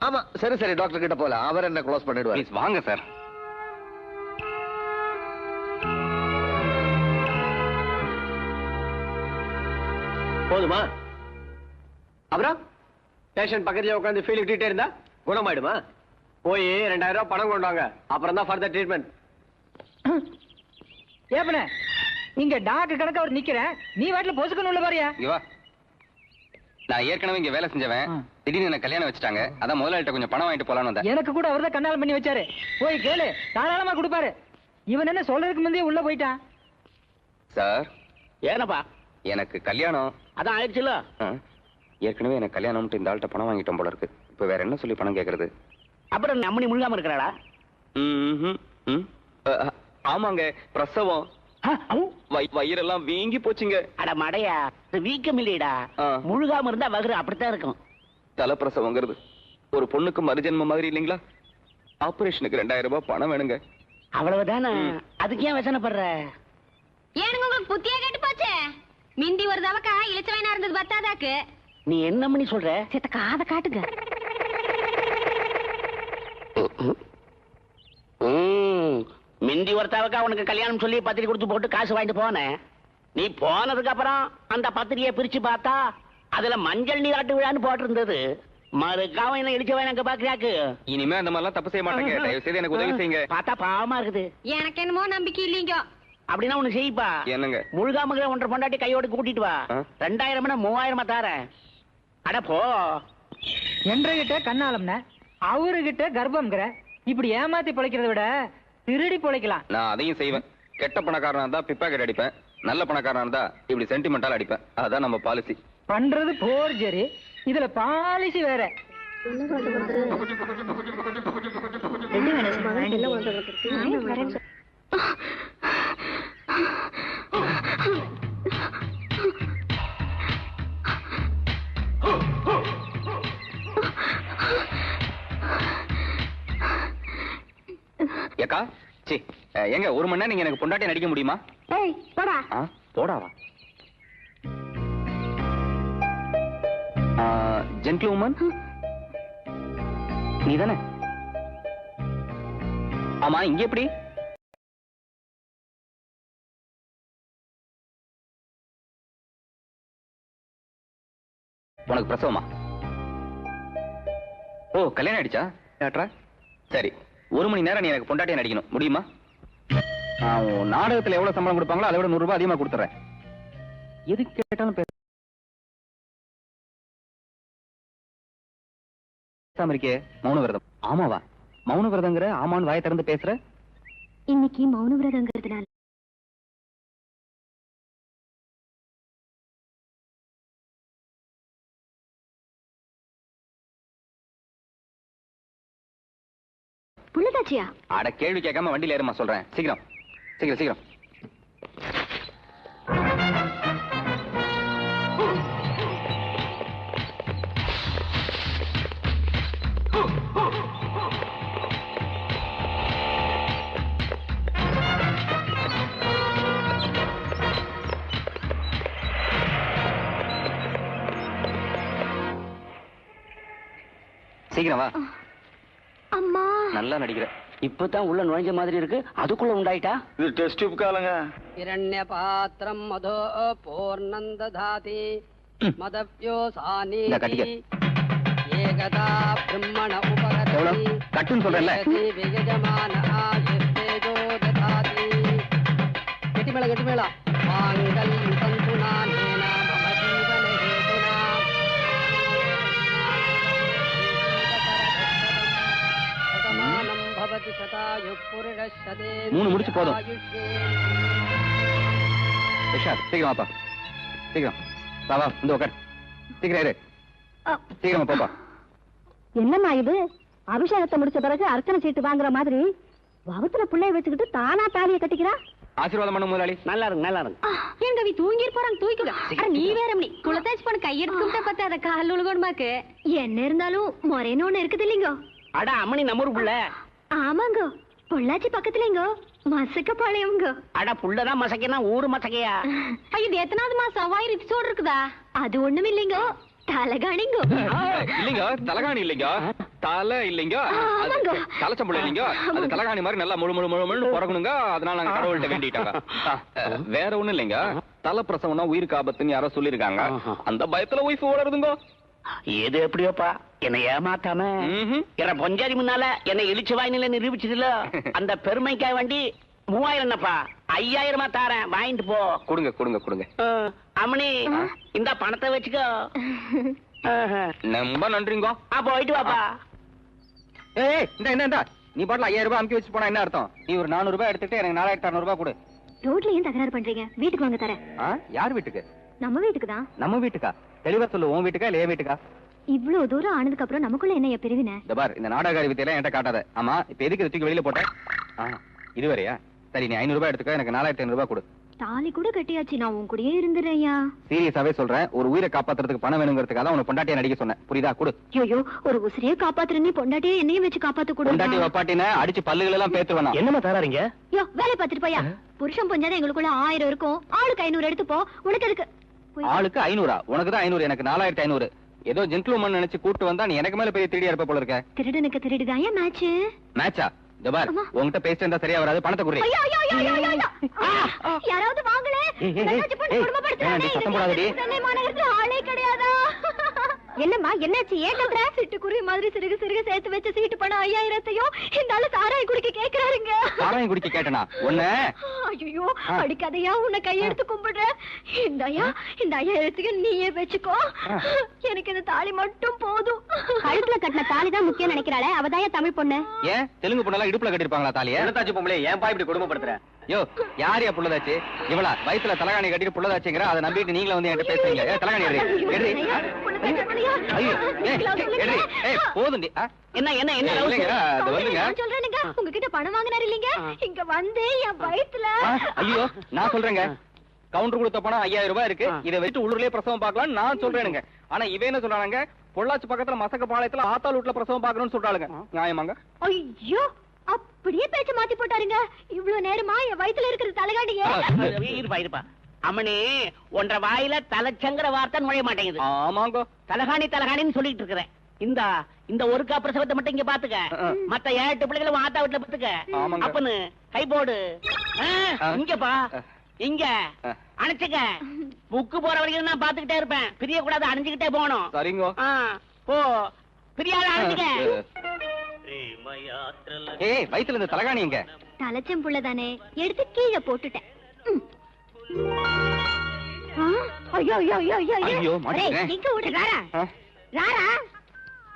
ஆமா சரி சரி, டாக்டர் கிட்ட போல. அவர் என்ன க்ளோஸ் பண்ணிடுவார். ப்ளீஸ் வாங்க சார். போதுமா? அப்புறம் பேஷண்ட் பக்கத்துல உட்காந்து ஃபீல் விட்டுட்டே இருந்தா குணமாயிடுமா? போய் 2000 ரூபாய் பணம் கொண்டாங்க, அப்புறம் தான் ஃபர்தர் ட்ரீட்மெண்ட். ஏப்பனே இங்க டாக்டர் கணக்கு அவர் நிக்கிறேன், நீ வாட்டில பொசுக்கணும் உள்ள பாரியா? இங்க வா. நான் ஏற்கனவே இங்க வேலை செஞ்சவன். திடீர்னு என்ன கல்யாணம் வச்சுட்டாங்க. அதான் முதலாளிட்ட கொஞ்சம் பணம் வாங்கிட்டு போலான்னு வந்தேன். எனக்கு கூட அவர்தான் கண்ணால் பண்ணி வச்சாரு. போய் கேளு, தாராளமா கொடுப்பாரு. இவன் என்ன சொல்றதுக்கு முந்தைய உள்ள போயிட்டான். சார் ஏனப்பா? எனக்கு கல்யாணம் அதான் ஆயிடுச்சுல. ஏற்கனவே எனக்கு கல்யாணம்ட்டு இந்த ஆள்கிட்ட பணம் வாங்கிட்டோம் போல இருக்கு. இப்ப வேற என்ன சொல்லி பணம் கேக்குறது? அப்புறம் நம்மனி முழுகாம இருக்கிறாடா? ஆமாங்க, பிரசவம். வயிறெல்லாம் வீங்கி போச்சுங்க. அட மடையா, வீக்கம் இல்லையடா, முழுகாம இருந்தா வகுறு அப்படித்தான் இருக்கும். தலைப்பிரசவங்கிறது ஒரு பொண்ணுக்கு மறுஜென்ம மாதிரி இல்லைங்களா? ஆபரேஷனுக்கு 2000 ரூபாய் பணம் வேணுங்க. அவ்வளவுதானே, அதுக்கு ஏன் வசனப்படுற? ஏனுங்க உங்களுக்கு புத்தியா கேட்டு போச்சே? மிந்தி ஒரு தவக்கா இழுச்சவனா இருந்தது பத்தாதாக்கு. நீ என்ன பண்ணி சொல்ற? சித்த காத காட்டுங்க. மிந்தி ஒருத்தாவுக்கா உனக்கு கல்யாணம் சொல்லி பத்திரிக்கை கொடுத்து போட்டு காசு வாங்கிட்டு போனேன். நீ போனதுக்கு அப்புறம் அந்த பத்திரிகையை பிரிச்சு பார்த்தா அதுல மஞ்சள் நீராட்டு விழான்னு போட்டு இருந்தது. மறுக்காவும் என்ன இடிச்சவன் அங்க பாக்குறாக்கு. இனிமே அந்த மாதிரிலாம் தப்பு செய்ய மாட்டேங்க. தயவு செய்து எனக்கு உதவி செய்யுங்க. பார்த்தா பாவமா இருக்குது. எனக்கு என்னமோ நம்பிக்கை இல்லீங்க. அப்படின்னா ஒண்ணு செய்ப்பா. என்னங்க? முழுகாம ஒன்றரை பொண்டாட்டி கையோட கூட்டிட்டு வா. 2000 3000 தாரேன். அட போ. என்றகிட்ட கண்ணாலம்ன, அவருகிட்ட கர்ப்பம்ங்கிற. இப்படி ஏமாத்தி பிழைக்கிறத விட திருடி பிழைக்கலாம். நான் அதையும் செய்வேன். கெட்ட பணக்காரனா இருந்தா பிப்பாக்கெட் அடிப்பேன், நல்ல பணக்காரனா இருந்தா இப்படி சென்டிமெண்டால் அடிப்பேன். அதான் நம்ம பாலிசி. பண்றது போர்ஜரி, இதுல பாலிசி வேற. ஏக்கா, சி எங்க 1 மணி நேரம் நீங்க எனக்கு பொண்டாட்டி நடிக்க முடியுமா? ஏய் போடா. போடாவா? ஜென்டில்மேன் நீ தானே? ஆமா, இங்க எப்படி? உனக்கு பிரசவமா? ஓ, கல்யாணம் ஆயிடுச்சா? சரி, 1 மணி நேரம் நீ எனக்கு பொண்டாட்டியை நடிக்கணும், முடியுமா? நாடகத்துல எவ்வளவு சம்பளம் கொடுப்பாங்களோ அதை விட 100 ரூபாய் அதிகமா கொடுத்துறேன். எது கேட்டாலும் பேசாம இருக்கே. மௌன விரதம். ஆமாவா? மௌன விரதங்கிற? ஆமான்னு வாயை திறந்து பேசுற. இன்னைக்கு மௌன விரதங்கிறதுனால புள்ளதாச்சியா? அட, கேள்வி கேட்காம வண்டியில ஏறுமா சொல்றேன். சீக்கிரம் சீக்கிரம் சீக்கிரம். சீக்கிரம் வா. அம்மா, நல்லா நடிக்கிற. இப்பதான் உள்ள நுழைஞ்ச மாதிரி இருக்கு, அதுக்குள்ள உண்டாயிட்டா? இது டெஸ்ட் டியூப் காலங்க. இரண்ய பாத்திரம் மதோ பூர்ணந்ததாதி மதவ்யோசானி இந்த கட்டிக்க. ஏகதா பிரம்மண எவ்வளவு உபகரணி கட்டுன்னு சொல்றேன்ல. வியஜமான ஆயுர்தேஜோ ததாதி. கெட்டிமேள கெட்டிமேள. மாங்கல்யம் தந்துனா நேனா மம ஜீவன ஹேதுனா 3 முடிச்சு போதும். விஷால் சீக்கிரம் வாப்பா, சீக்கிரம் வா, இந்த உட்கார், சீக்கிரம் இரு, சீக்கிரமா போப்பா. என்னம்மா இது? அபிஷேகத்தை முடிச்ச பிறகு அர்ச்சனை சீட்டு வாங்குற மாதிரி வகுத்துல பிள்ளைய வச்சுக்கிட்டு தானா தாலியை கட்டிக்கிறா. ஆசீர்வாதம் பண்ண முதலாளி. நல்லா இருக்கு, நல்லா இருக்கு. எங்க வீ தூங்கி போறாங்க, தூக்கிக்க. நீ வேற மணி குளத்தாச்சு பண்ண கையெடுத்து பார்த்தா அதை கால் உழுகணுமாக்கு. என்ன இருந்தாலும் முறைன்னு ஒண்ணு இருக்குது இல்லைங்க. அட அம்மணி நம்ம ஊர் புள்ள. ஆமாங்க, பொள்ளாச்சி பக்கத்துலங்க, மசக்கப்பாளையம்ங்க. அட புள்ளதான் மசக்கைனா ஊரு மசக்கையா? இது எத்தனாவது மாசம் வாயிரிச்சு சோறு இருக்குதா? அது ஒண்ணும் இல்லைங்க, தலகாணிங்க. இல்லைங்க, தலகாணி இல்லைங்க, தலை இல்லைங்க, தலைச்சம்பளம் இல்லைங்க. அது தலகாணி மாதிரி நல்லா முழு முழு முழு முழு பிறக்கணுங்க. அதனால நாங்க கடவுள்கிட்ட வேண்டிட்டாங்க. வேற ஒண்ணும் இல்லைங்க, தலை பிரசவம்னா உயிருக்கு ஆபத்துன்னு யாரோ சொல்லிருக்காங்க. அந்த பயத்துல உயிர் வளருதுங்க. எது எப்படியோப்பா என்னை ஏமாத்தாம என்ன பொஞ்சாதி முன்னால என்னை இழிச்சு வாயினில நிரூபிச்சதுல அந்த பெருமைக்காய் வண்டி 3000 என்னப்பா 5000 தாரேன், வாங்கிட்டு போ. கொடுங்க கொடுங்க கொடுங்க. அம்மணி இந்த பணத்தை வச்சுக்கோ. ரொம்ப நன்றிங்க. போயிட்டு வாப்பா. ஏய் இந்த நீ பாட்டுல 5000 ரூபாய் அமுக்கி வச்சு போனா என்ன அர்த்தம்? நீ ஒரு 400 ரூபாய் எடுத்துட்டு எனக்கு 4600 ரூபாய் கொடு. ரோட்ல ஏன் தகராறு பண்றீங்க? வீட்டுக்கு வாங்க தரேன். யார் வீட்டுக்கு? நம்ம வீட்டுக்கு தான். நம்ம வீட்டுக்கா? தெளிவா சொல்லு, உன் வீட்டுக்கா இல்ல என் வீட்டுக்கா? இவ்வளவு தூரம் ஆனதுக்கு அப்புறம் நமக்குள்ள என்ன பிரிவினை? இந்த பார், இந்த நாடகாரி வித்தையெல்லாம் என்கிட்ட காட்டாத. ஆமா, இப்ப எதுக்கு தூக்கி வெளியில போட்ட? இதுவரையா? சரி, நீ 500 ரூபாய் எடுத்துக்க, எனக்கு 4500 ரூபாய் கொடு. தாலி கூட கட்டியாச்சு, நான் உன் கூடயே இருந்துறேயா. சீரியஸாவே சொல்றேன், ஒரு உயிரை காப்பாத்துறதுக்கு பணம் வேணுங்கிறதுக்காக தான் உன பொண்டாட்டியை நடிக்க சொன்னேன், புரியுதா? கொடு. ஐயோ, ஒரு உசிரியே காப்பாத்துறேன்னு பொண்டாட்டியே என்னையும் வச்சு காப்பாத்து கூட. பொண்டாட்டி வப்பாட்டின அடிச்சு பல்லுகள் எல்லாம் பேத்துவேனா? என்னமா தராறீங்க? யோ, வேலை பார்த்துட்டு போயா. புருஷன் பொஞ்சாதான் எங்களுக்குள்ள 1000 இருக்கும், ஆளுக்கு 500 எடுத்துப்போ. உனக்கு எதுக்கு? ஆளுக்கு 500? உனக்கு தான் 500, எனக்கு 4500. ஏதோ ஜென்டில்மேன் நினைச்சு கூட்டு வந்தா நீ எனக்கு மேல பெரிய திருடியா இருப்ப போல இருக்க. திருடனுக்கு திருடிதாயா மேட்ச்? மேட்சா? ஜபார், உன்கிட்ட பேசிட்டு இருந்தா சரியா வராது, பணத்தை குடுறேன். யாராவது வாங்களே, சத்தம் போடாதடி. ஆளே கிடையாதா? என்னம்மா என்னாச்சு? ஏன் கத்துற? சிட்டுக்குருவி மாதிரி சிறுகு சிறுகு சேர்த்து வச்ச சீட்டு பணம் 5000த்தையும் இந்த ஆளு சாராயம் குடிக்க கேக்குறாருங்க. சாராயம் குடிக்க கேட்டனா? ஒண்ணு ஐயோ, அடிக்காதையா, உன்னை கையெடுத்து கும்பிடுறேன். இந்த 5000த்துக்கு நீயே வச்சுக்கோ. எனக்கு இந்த தாலி மட்டும் போதும். கழுத்துல கட்டின தாலி தான் முக்கியம் நினைக்கிறாளே, அவதாயா தமிழ் பொண்ணு. ஏன் தெலுங்கு பொண்ணெல்லாம் இடுப்புல கட்டிருப்பாங்களா தாலிய? என்னதாச்சு பொம்பளை, ஏன் பா இப்படி கொடுமைப்படுத்துற? யோ, யாரையா புள்ளதாச்சு? இவளா வயித்துல தலகாணி கட்டிட்டு புள்ளதாச்சுங்கிற, அதை நம்பிட்டு நீங்களும் வந்து என்கிட்ட பேசுறீங்க. தலகாணி போதும். என்ன என்ன என்ன சொல்றேனுங்க, உங்ககிட்ட பணம் வாங்கினாரு இல்லீங்க, இங்க வந்து என் வயித்துல. ஐயோ, நான் சொல்றேங்க, கவுண்டர் கொடுத்த பணம் 5000 ரூபாய் இருக்கு, இதை வச்சு உள்ளூர்லயே பிரசவம் பார்க்கலாம் நான் சொல்றேனுங்க. ஆனா இவன் என்ன சொல்றாங்க, பொள்ளாச்சி பக்கத்துல மசக்க பாளையத்துல ஆத்தாள் வீட்டுல பிரசவம் பார்க்கணும்னு சொல்றாளுங்க. நியாயமாங்க? ஐயோ, அப்படியே பேச்சு மாத்தி போட்டாருங்க. இவ்வளவு நேரமா என் வயித்துல இருக்கிற தலைகாண்டியே. இருப்பா அம்மனே, ஒன்ற வாயில தலைச்சங்கிற வார்த்தை நுழைய மாட்டேங்குது. ஆமாங்க, தலகாணி தலகாணின்னு சொல்லிட்டு இருக்கிறேன். இந்த ஒரு பிரசவத்தை மட்டும் இங்க பாத்துக்க, மத்த 7 பிள்ளைகளும் ஆத்தா வீட்டுல பாத்துக்க. அப்பன்னு கை போடு. இங்கப்பா, இங்க அணைச்சுக்க. புக்கு போற வரைக்கும் நான் பாத்துக்கிட்டே இருப்பேன், பிரிய கூடாது, அணைஞ்சுக்கிட்டே போகணும். சரிங்க. போ, பிரியாத அணைச்சுக்க. ஏய், வயித்துல இந்த தலகாணி எங்க? தலைச்சம் புள்ளதானே, எடுத்து கீழே போட்டுட்டேன். ஐயோ ஐயோ ஐயோ ஐயோ, நீங்க விடுறாரா? రారా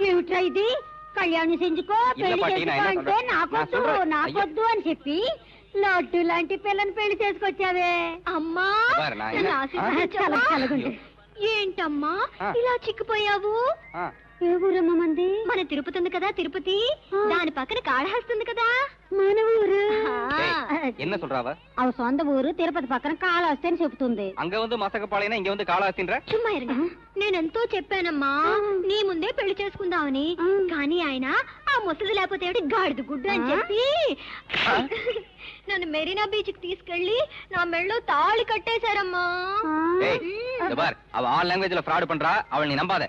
ఏమిట్రా ఇది? కళ్యాణం చేయించుకో, పెళ్లి చేసుకో అంటే నాకొద్దు అని చెప్పి లడ్డు లాంటి పిల్లని పెళ్లి చేసుకొచ్చావే అమ్మా. ఏంటమ్మా ఇలా చిక్కిపోయావు? ఏ ఊరమ్మ మంది? మన తిరుపతి ఉంది కదా, తిరుపతి, దాని పక్కన కాళహస్తి ఉంది కదా, మన ఊరు. என்ன சொல்றாவ? அவ சொந்த ஊரு తిరుపతి పక్కన కాళహస్తి అని చెప్తుంది. அங்க வந்து మసకపాళేనా, ఇంగ வந்து కాళహస్తిன்ற? சும்மா இருங்க, నేనెంతో చెప్పానమ్మా నీ ముందే పెళ్లి చేసుకుందామని. కానీ ఆయన ఆ ముసలి లేకపోతే ఏమిటి గాడిద గుడ్డు అని చెప్పి నన్ను మెరీనా బీచ్ కి తీసుకెళ్లి నా మెళ్ళో తాళి కట్టేశారమ్మా. அவ ஆல் லாங்குவேஜ்ல ஃப்ராட் பண்றா, அவளை நீ நம்பாத.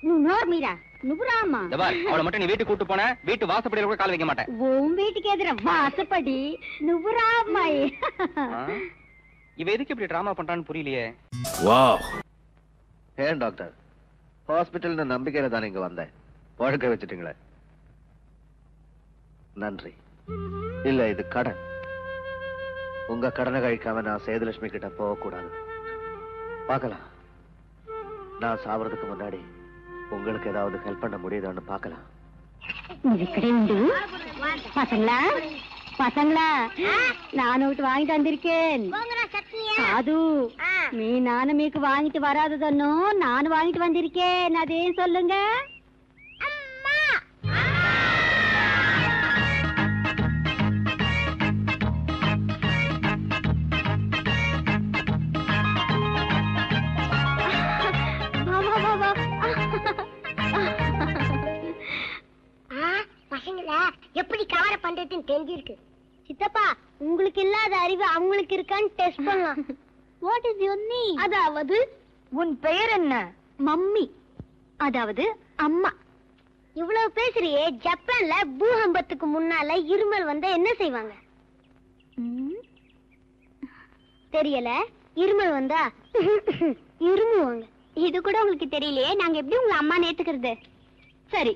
నువ్వు నోరు మీరా, నువ్వు రామ్మా. அவளை மட்டும் நீ வீட்டுக்கு கூட்டு போன, வீட்டு வாசப்படியில கூட கால் வைக்க மாட்டேன். ఓం వీటికి ఎదుర వాసపడి నువ్వు రా అమ్మాయి. இவ எதுக்கு இப்படி டிராமா பண்றான்னு புரியலையே. வாவ். ஏன் டாக்டர், ஹாஸ்பிட்டல் நம்பிக்கையில தானே இங்க வந்தேன், பழக்க வச்சுட்டீங்களே. நன்றி. இல்ல, இது கடன். உங்க கடனை கழிக்காம நான் சேதுலட்சுமி கிட்ட போக கூடாது. பார்க்கலாம், நான் சாவறதுக்கு முன்னாடி உங்களுக்கு ஏதாவது ஹெல்ப் பண்ண முடியுதான்னு பார்க்கலாம். నువ్వు ఇక్కడే ఉండు. పసంగా பசங்களா நான் ఒకటి வாங்கிட்டு வந்திருக்கேன் కాదు మీ నాన్న మీకు వాంగిட்டு వరాదదన్నో நான் வாங்கிட்டு வந்திருக்கேன் அதையும் சொல்லுங்க பசங்களா எப்படி கவர பண்றதுன்னு தெரிஞ்சிருக்கு. சித்தப்பா உங்களுக்கு இல்லாத அறிவு அவங்களுக்கு இருக்கான்னு டெஸ்ட் பண்ணலாம். What is your name? அதாவது உன் பெயர் என்ன? மம்மி, அதாவது அம்மா. இவ்வளவு பேசுறியே, ஜப்பான்ல பூகம்பத்துக்கு முன்னால இருமல் வந்தா என்ன செய்வாங்க? தெரியல. இருமல் வந்தா இருமுவாங்க. இது கூட உங்களுக்கு தெரியலையே, நாங்க எப்படி உங்க அம்மா நேத்துக்கிறது? சரி,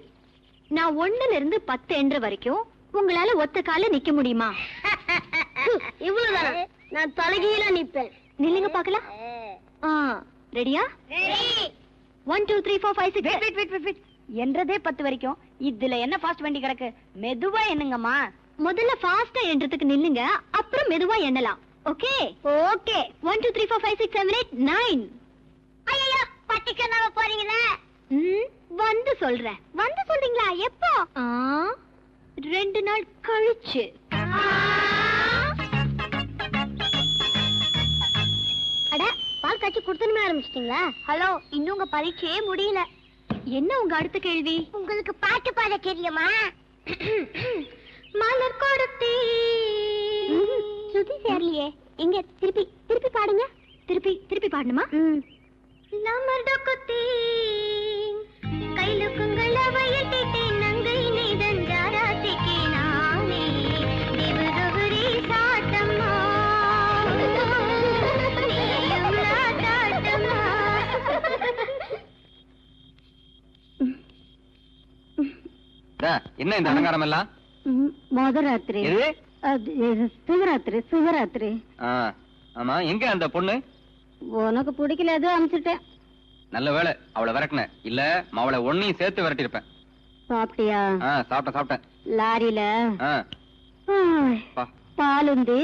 நான் 1ல இருந்து 10 என்ற வரைக்கும் உங்களால ஒத்த கால நிக்க முடியுமா? இவ்வளவுதானே? நான் தலைகீழ நிப்பேன். நில்லுங்க பாக்கலாம். ரெடியா? 1 2 3 4 5 6. வெயிட் என்றதே 10 வரைக்கும். இதுல என்ன ஃபாஸ்ட் வண்டி கிடக்கு? மெதுவா எண்ணுங்கம்மா. முதல்ல ஃபாஸ்டா எண்றதுக்கு நில்லுங்க, அப்புறம் மெதுவா எண்ணலாம். Okay okay. 1 2 3 4 5 6 7 8 9. ஐயோ, பட்டிக்கனாவ போறீங்களா? வந்து சொல்றேன். வந்து சொல்றீங்களா? எப்போ? 2 நாள் கழிச்சு. அட, பால் காய்ச்சி குடுத்துன்னு ஆரம்பிச்சிட்டீங்களா? ஹலோ, இன்னும் உங்க பரீட்சையே முடியல. என்ன உங்க அடுத்த கேள்வி? உங்களுக்கு பாட்டு பாட தெரியுமா? மலர் கொடுத்தே. சுதி சேரலையே. எங்க திருப்பி பாடுங்க. திருப்பி பாடணுமா? நமர்டொக்குத்தே கைலுக்குங்கள வயட்டிட்டே நங்கை நெய்தஞ்சாராசிக்கே நானே தேவதவரே சாட்டம்மா நீயம்லா சாட்டம்மா. என்ன இந்த அலங்காரம் எல்லாம்? மோதராத்திரி. சிவராத்திரி. ஆமா, எங்க அந்த பொண்ணு? உனக்கு பிடிக்கல, எதுவும் அனுப்பிச்சிட்டேன். நல்ல வேலை, அவளை விரட்டின. இல்ல அவளை ஒன்னையும் சேர்த்து விரட்டி இருப்பேன். சாப்பிட்டியா? சாப்பிட்டேன். லாரியில பால் உந்தி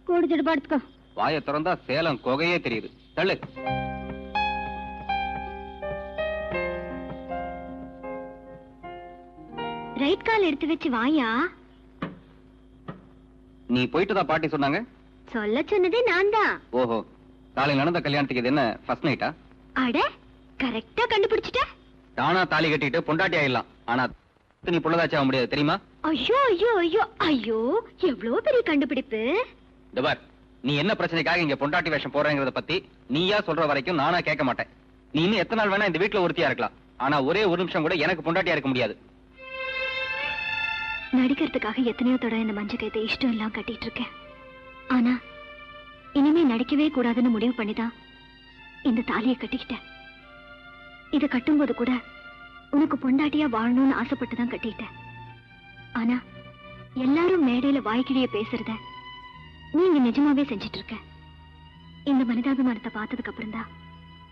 குடிச்சிட்டு படுத்துக்கோ. வாயை திறந்தா சேலம் கொகையே தெரியுது. தள்ளு. ரைட் கால் எடுத்து வச்சு வாயா. நீ போயிட்டு தான் பாட்டி சொன்னாங்க. சொல்ல சொன்னதே நான் தான். ஓஹோ, காலையில் நடந்த கல்யாணத்துக்கு இது என்ன ஃபர்ஸ்ட் நைட்டா? அட, கரெக்டா கண்டுபிடிச்சிட்ட. தானா தாலி கட்டிட்டு பொண்டாட்டி ஆயிடலாம், ஆனா நீ புள்ளதாச்சி ஆக முடியாது, தெரியுமா? ஐயோ ஐயோ ஐயோ ஐயோ, எவ்வளவு பெரிய கண்டுபிடிப்பு. தபார், நீ என்ன பிரச்சனைக்காக இங்க பொண்டாட்டி வேஷம் போறேங்கிறத பத்தி நீயா சொல்ற வரைக்கும் நானா கேட்க மாட்டேன். நீ இன்னும் எத்தனை நாள் வேணா இந்த வீட்டுல ஒருத்தியா இருக்கலாம், ஆனா ஒரே ஒரு நிமிஷம் கூட எனக்கு பொண்டாட்டியா இருக்க முடியாது. நடிக்கிறதுக்காக எத்தனையோ தடவை இந்த மஞ்ச கைத்தை இஷ்டம் எல்லாம் கட்டிட்டு இருக்கேன். ஆனா இனிமே நடிக்கவே கூடாதுன்னு முடிவு பண்ணிதான் இந்த தாலியை கட்டிக்கிட்டேன். இத கட்டும்போது கூட உனக்கு பொண்டாட்டியா வாழணும்னு ஆசைப்பட்டுதான் கட்டிட்டேன். ஆனா எல்லாரும் மேடையில வாய்க்கிழிய பேசுறத நீங்க நிஜமாவே செஞ்சிட்டு இருக்க. இந்த மனிதாபிமானத்தை பார்த்ததுக்கு அப்புறம் தான்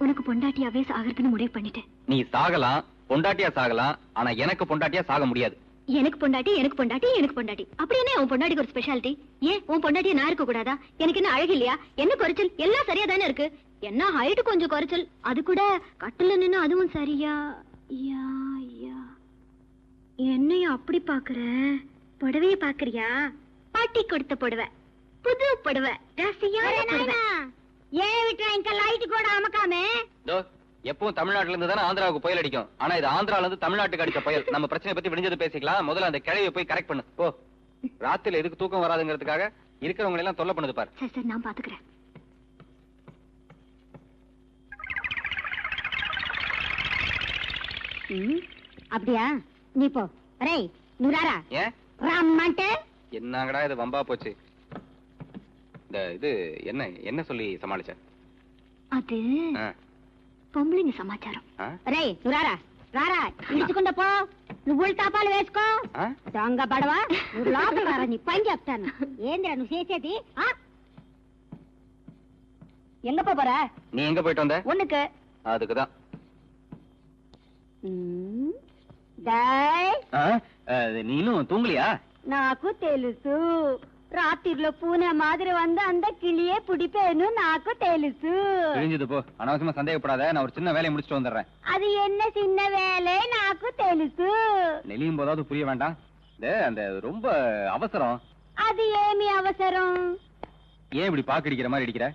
உனக்கு பொண்டாட்டியாவே சாகிறதுன்னு முடிவு பண்ணிட்டேன். நீ சாகலாம், பொண்டாட்டியா சாகலாம், ஆனா எனக்கு பொண்டாட்டியா சாக முடியாது. எனக்கு பொண்டாட்டி எனக்கு பொண்டாட்டி எனக்கு பொண்டாட்டி அப்படி என்ன உன் பொண்டாட்டிக்கு ஒரு ஸ்பெஷாலிட்டி? ஏன் உன் பொண்டாட்டியை நான் இருக்க கூடாதா? எனக்கு என்ன அழகு இல்லையா? என்ன குறைச்சல்? எல்லாம் சரியா தானே இருக்கு. என்ன ஹைட் கொஞ்சம் குறைச்சல், அது கூட கட்டுல நின்னு அதுவும் சரியா? யா யா, என்னைய அப்படி பாக்குற? புடவைய பாக்குறியா? பாட்டி கொடுத்த புடவை, புது புடவை, ரசியான புடவை. ஏன் விட்டுற இங்க லைட் கூட அமக்காமே? எப்பவும் தமிழ்நாட்டுல இருந்து தானே ஆந்திராவுக்கு புயல் அடிக்கும், ஆனா இது ஆந்திரால இருந்து தமிழ்நாட்டுக்கு அடிச்ச புயல். நம்ம பிரச்சனை பத்தி விடிஞ்சது பேசிக்கலாம். முதல்ல அந்த கிழவியை போய் கரெக்ட் பண்ணு. ஓ, ராத்திரில எதுக்கு தூக்கம் வராதுங்கிறதுக்காக இருக்கிறவங்க எல்லாம் தொல்லை பண்ணுது பாரு. சரி சரி, நான் பாத்துக்கிறேன். அப்படியா? நீ போ. ரே நூராரா, ஏன் ராமன்ட்ட என்னங்கடா இது வம்பா போச்சு? இந்த இது என்ன என்ன சொல்லி சமாளிச்ச? அது పొంబలిని సమాచారం. రే నురారా రారా, ఇడుచుకుంటా పో. నువ్వులు తాపాలు వేసుకో. దొంగ పడవా, నువ్వు లోపల రారా, నీ పని చెప్తాను. ఏందిరా నువ్వు చేసేది? எங்க போற? நீ எங்க போயிட்டு வந்த? ஒண்ணுக்கு. அதுக்குதான். டேய், நீ இன்னும் தூங்கலையா? నాకు తెలుసు రాత్రిలో పూనే మాదిరి వంద அந்த கிளியே பிடிப்பேன்னு నాకు తెలుసు தெரிஞ்சது போ அனாவசியமா சந்தேகப்படாத நான் ஒரு சின்ன வேலையை முடிச்சிட்டு வந்துடுறேன் அது என்ன சின்ன வேலை నాకు తెలుసు நெளியும் போதாவது புரிய வேண்டாம் அந்த ரொம்ப அவசரம் அது ஏமி அவசரம் ஏன் இப்படி பாக்கடிக்கிற மாதிரி அடிக்கிற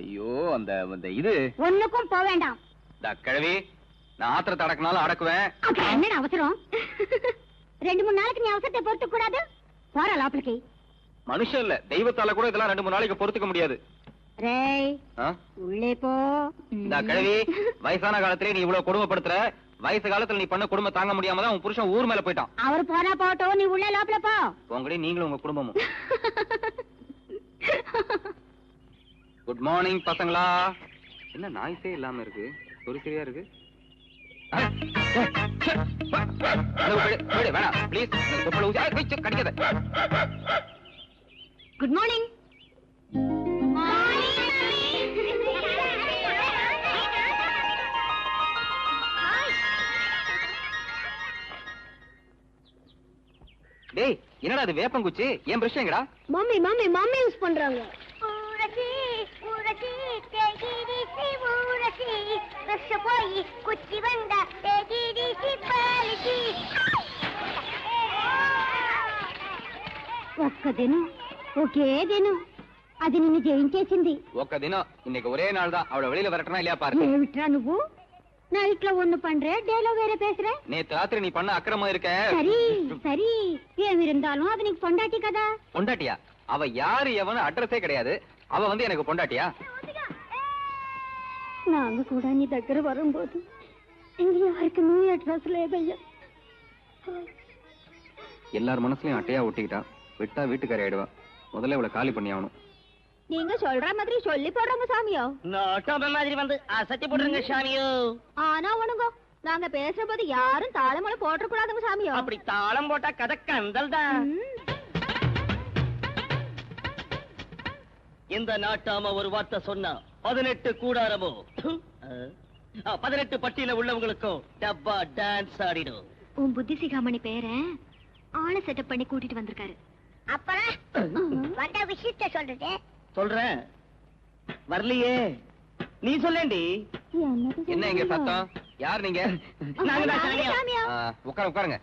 ஐயோ அந்த இது ஒண்ணுக்கும் போக வேண்டாம் கிழவி நான் ஆத்திரத்தை அடக்கினாலும் அடக்குவேன் என்ன அவசரம் 2-3 நாளைக்கு நீ அவசரத்தை பொறுத்து கூடாது போற லாப்லக்கு மனுஷன் இல்ல தெய்வத்தால கூட இதெல்லாம் 2-3 நாளைக்கு பொறுத்துக்க முடியாது ரேய் உள்ளே போ கிழவி வயசான காலத்திலே நீ இவ்வளவு கொடுமைப்படுத்துற வயசு காலத்துல நீ பண்ண குடும்பம் தாங்க முடியாம தான் உன் புருஷன் ஊர் மேல போயிட்டான் அவர் போனா போட்டோம் நீ உள்ள லாப்ல போ உங்களே நீங்களும் உங்க குடும்பமும் குட் மார்னிங் பசங்களா என்ன நாய்ஸே இல்லாம இருக்கு ஒரு சரியா இருக்கு வேணாம் ப்ளீஸ் கடிக்காத குட் மார்னிங் டேய் என்னடா அது வேப்பங்குச்சி ஏன் பிரஷ் எங்கடா மம்மி மம்மி மம்மி யூஸ் பண்றாங்க ஊரசி ஊரசி தேகிரிசி ஊரசி ரஷ போய் குச்சி வந்த தேகிரிசி பாலிசி ఒక్క దినం ఒకే దినం అది నిన్ను జయించేసింది ఒక్క దినం இன்னைக்கு ஒரே நாள் தான் அவளை வெளியில வரட்டனா இல்லையா பாரு ஏவிட்ரா నువ్వు நைட்ல ஒண்ணு பண்ற டேல வேற பேசுற நேத்து ராத்திரி நீ பண்ண அக்கிரமம் இருக்க சரி சரி ஏன் இருந்தாலும் அது நீக்கு பொண்டாட்டி கதா பொண்டாட்டியா அவ யாரு எவனு அட்ரஸே கிடையாது அவ வந்து எனக்கு பொண்டாட்டியா நாங்க கூட నీ దగ్గర வரும்போது இங்க யாருக்குமே அட்ரஸ் లేదయ్యా எல்லார் மனசுலயும் அட்டையா ஒட்டிக்கிட்டா விட்டா வீட்டுக்காரி ஆயிடுவா முதல்ல இவளை காலி பண்ணி ஆகணும் நீங்க சொல்ற மாதிரி சொல்லி போடுறோங்க சாமியோ நாட்டாம மாதிரி வந்து அசத்தி போடுறங்க சாமியோ ஆனா ஒண்ணுங்க நாங்க பேசுற போது யாரும் தாளமலை போட்டுற கூடாதுங்க சாமியோ அப்படி தாளம் போட்டா கதை கந்தல் தான் இந்த நாட்டாம ஒரு வார்த்தை சொன்னா 18 கூடாரமோ 18 பட்டியல உள்ளவங்களுக்கும் டப்பா டான்ஸ் ஆடிடும் உன் புத்தி சிகாமணி பேரை ஆளை செட்டப் பண்ணி கூட்டிட்டு வந்திருக்காரு அப்புறம் வந்த விஷயத்த சொல்றது சொல்றேன் வரலையே நீ சொல்லேண்டி என்ன இங்க சத்தம் யார் நீங்க உட்காருங்க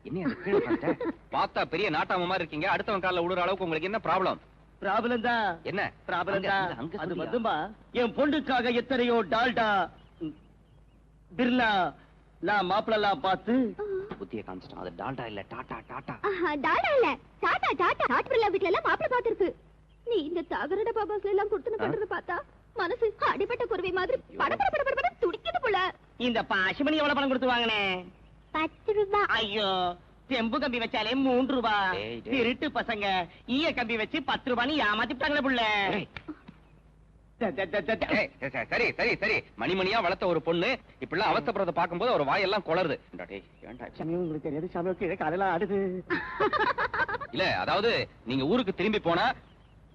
என்ன கீழே பார்த்தா பெரிய நாட்டாம மாதிரி இருக்கீங்க அடுத்தவன் கால விடுற அளவுக்கு உங்களுக்கு என்ன ப்ராப்ளம் ப்ராப்ளம் தான் என்ன ப்ராப்ளம் தான் அது வந்துமா என் பொண்ணுக்காக எத்தனையோ டால்டா பிர்லா நான் மாப்பிளலாம் பார்த்து புத்திய காமிச்சிட்டான் அது டால்டா இல்ல டாடா டாடா டாடா இல்ல டாடா டாடா டாட்பிரலா வீட்ல எல்லாம் மாப்பிள பாத்துருக்கு நீ இந்த தாகரட பாபாஸ்ல எல்லாம் கொடுத்துன பண்றத பார்த்தா மனசு அடிபட்ட குருவி மாதிரி படபட படபட துடிக்குது போல இந்த பாசிமணி எவ்வளவு பணம் கொடுத்து வாங்கினே 10 ரூபாய் ஐயோ செம்பு கம்பி வச்சாலே 3 ரூபாய் திருட்டு பசங்க ஈய கம்பி வச்சு 10 ரூபாய் ஏமாத்திட்டாங்களே புள்ள சரி சரி சரி மணிமணியா வளர்த்த ஒரு பொண்ணு இப்படிலாம் அவசப்படுறத பாக்கும்போது ஒரு வாயெல்லாம் குளருது உங்களுக்கு தெரியாது சாமி கீழே காலையில ஆடுது இல்ல அதாவது நீங்க ஊருக்கு திரும்பி போனா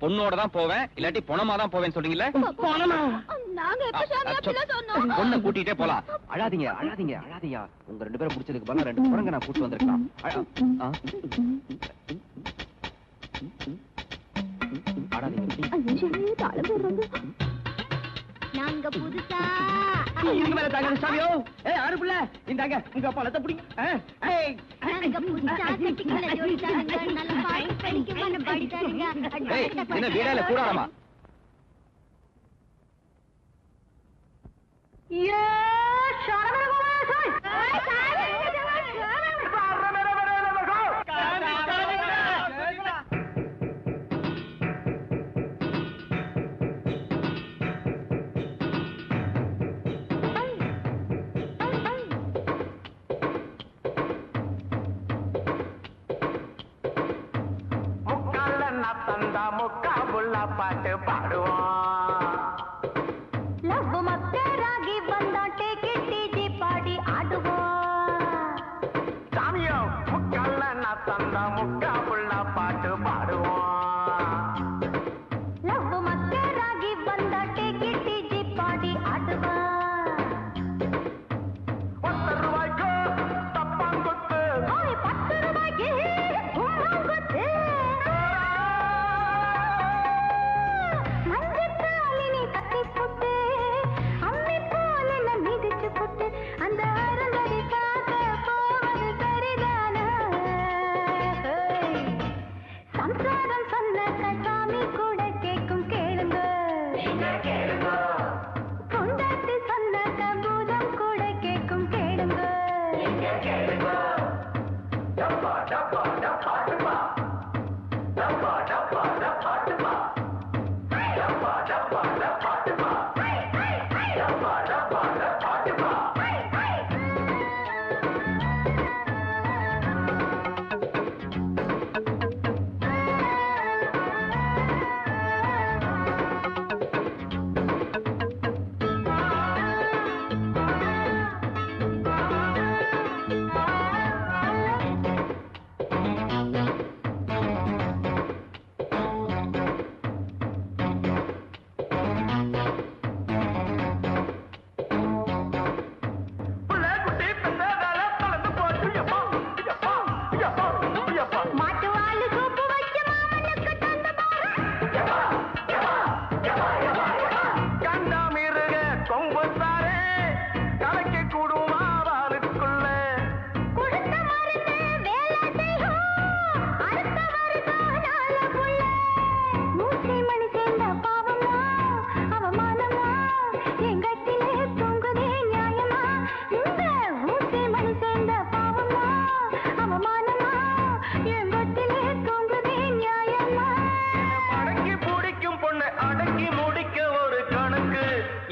பொண்ணோட தான் போவேன் இல்லாட்டி பொணமா தான் போவேன்னு சொல்றீங்கல்ல நாங்க எப்ப சாமி அப்படி சொன்னோம் பொண்ணை கூட்டிட்டே போலாம் அழாதீங்க அழாதீங்க அழாதீங்க உங்க 2 பேரும் பிடிச்சதுக்கு பதிலா 2 குரங்க நான் கூட்டு வந்திருக்கலாம் நாங்க புதுசா இங்க மேல தாங்க சாமியோ ஆறு புள்ள இந்தாங்க உங்க பழத்தை புடி நாங்க புதுசா கட்டிக்கல ஜோடி தாங்க நல்ல பாட்டு படிக்க பண்ண பாடி தாங்க என்ன வீடால கூடாரமா ஏ பாட்டு பாடுவோம் லவ் மக்கராகி வந்தாட்டே கிட்டி பாடி ஆடுவோம் சாமியோ முக்கல்ல நான் தந்தா முக்கா புள்ள பாட்டு பாடுவோம் லவ் மக்கராகி வந்தாட்டே கிட்டி பாடி ஆடுவோம் 10 ரூபாய்க்கு தப்பாங்குத்து 10 ரூபாய்க்கு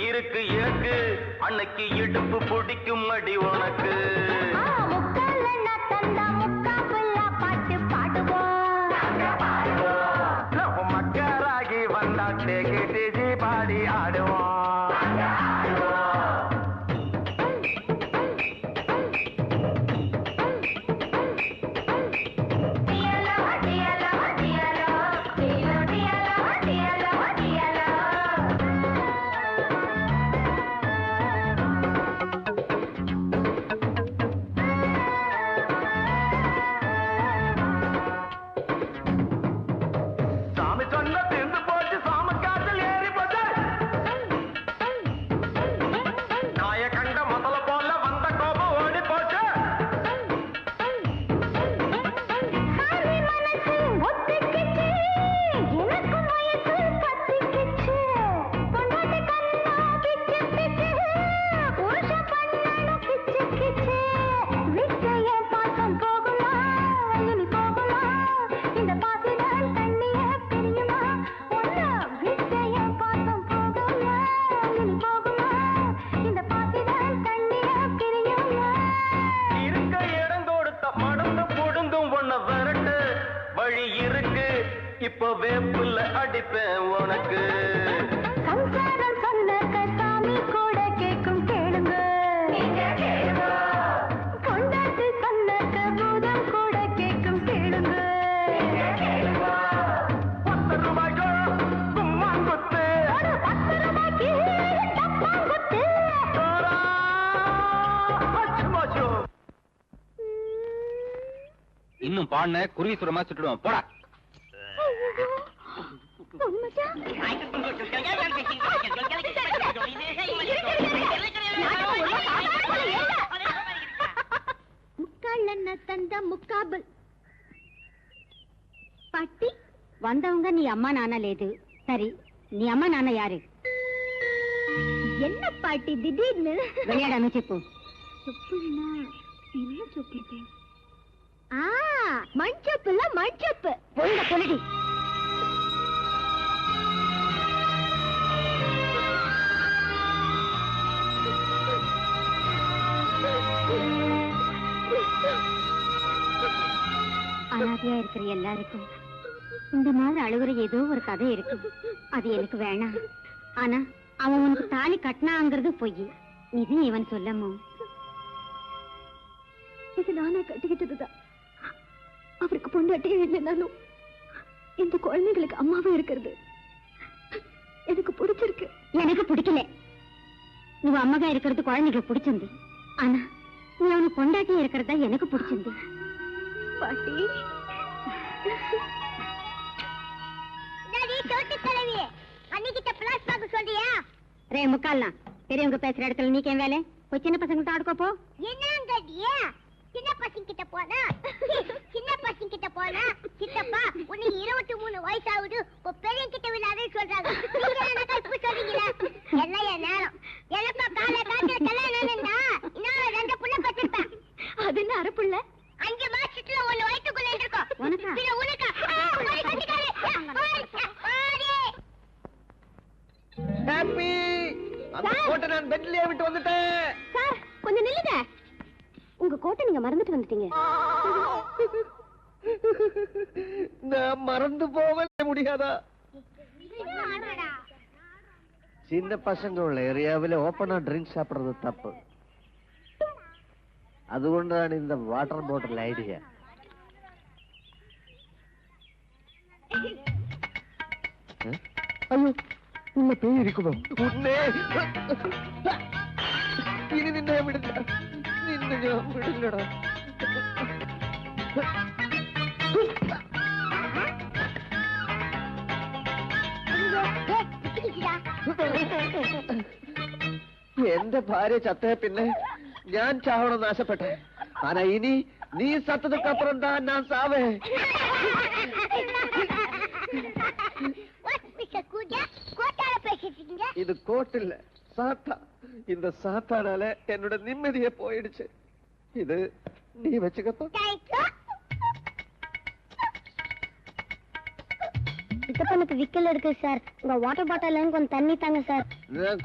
இருக்கு இருக்கு அன்னைக்கு இடுப்பு பிடிக்கும் அடி உனக்கு மக்களாகி வந்தாட்டே கேட்டு பாடி ஆடுவோம் இப்போ வேப்புல அடிப்பேன் உனக்கு சம்சாரம் சொன்ன சாமி கூட கேட்கும் கேளுங்க கொண்டாட்டு சொன்ன பூதம் கூட கேட்கும் கேளுங்க 10 ரூபாய்க்கு கும்மாங்குத்து 10 ரூபாய்க்கு டப்பாங்குத்து இன்னும் பாடின குருவி சுரமா சுட்டுடுவோம் போடா தந்த முக்காபல் பாட்டி வந்தவங்க நீ அம்மா நானா லேது சரி நீ அம்மா நானா யாரு என்ன பாட்டி திடீர்னு விளையாடாம చెప్పు చెప్పునా என்ன చెప్పుது மண்சப்புல மண்சப்பு ஒழுங்கா சொல்லுடி அனாதையா இருக்கிற எல்லாருக்கும் இந்த மாதிரி அழுகுற ஏதோ ஒரு கதை இருக்கு அது எனக்கு வேணாம் ஆனா அவன் உனக்கு தாலி கட்டினாங்கிறது பொய் இது இவன் சொல்லமோ இது நானா கட்டிக்கிட்டதுதான் அவருக்கு பொண்டாட்டியே இல்லைனாலும் இந்த குழந்தைகளுக்கு அம்மாவே இருக்கிறது எனக்கு பிடிச்சிருக்கு எனக்கு பிடிக்கல நீ அம்மாவா இருக்கிறது குழந்தைகளுக்கு பிடிச்சிருந்து ஆனா நீ அவனுக்கு பொண்டாட்டியா இருக்கிறதா எனக்கு பிடிச்சிருந்து பாட்டி அன்னைக்கிட்ட பிளாஸ் பார்க்க சொல்றியா ரே முக்கால்னா பெரியவங்க பேசுற இடத்துல நீ கேன் வேலை போய் சின்ன பசங்க ஆடுக்கோ போ என்னங்கடியா சின்ன பசங்க கிட்ட போனா சித்தப்பா உனக்கு 23 வயசு ஆகுது பெரிய கிட்ட விளையாடுன்னு சொல்றாங்க நீங்க எனக்கு இப்ப சொல்றீங்களா எல்லாம் என் நேரம் எனப்பா காலத்துல கல்யாணம் இன்னும் 2 புள்ள பெற்றிருப்பேன் அது என்ன அரை புள்ள 5 மாசத்துல 1 வயிற்றுக்குள்ள இருக்கும் உனக்கா ஹாப்பி அந்த கோட்டை நான் பெட்லயே விட்டு வந்துட்டேன் சார் கொஞ்சம் நில்லுங்க உங்க கோட்டை நீங்க மறந்துட்டு வந்துட்டீங்க நான் மறந்து போக முடியாதா சின்ன பசங்க உள்ள ஏரியாவில ஓப்பனா ட்ரிங்க் சாப்பிடுறது தப்பு അതുകൊണ്ടാണ് இந்த வாட்டர் பாட்டில் ஐடியா അയ്യോ ഉള്ള പേരിക്കുമോ ഉണ്ണേ ഇനി നിന്നെ ഞാൻ വിടില്ല നിന്നെ ഞാൻ വിടില്ലടാ എന്റെ ഭാര്യ ചത്തേ പിന്നെ ഞാൻ ചാവണമെന്ന് ആശപ്പെട്ടെ ആനാ ഇനി നീ സത്തതുക്കപ്പുറം താൻ ഞാൻ സാവേ இது கோட் இல்ல சாத்தா இந்த சாத்தானால என்னோட நிம்மதியே போயிடுச்சு இது நீ வச்சுக்கப்பா எனக்கு விக்கல் இருக்கு சார். உங்க வாட்டர் பாட்டில் கொஞ்சம் தண்ணி தாங்க சார்.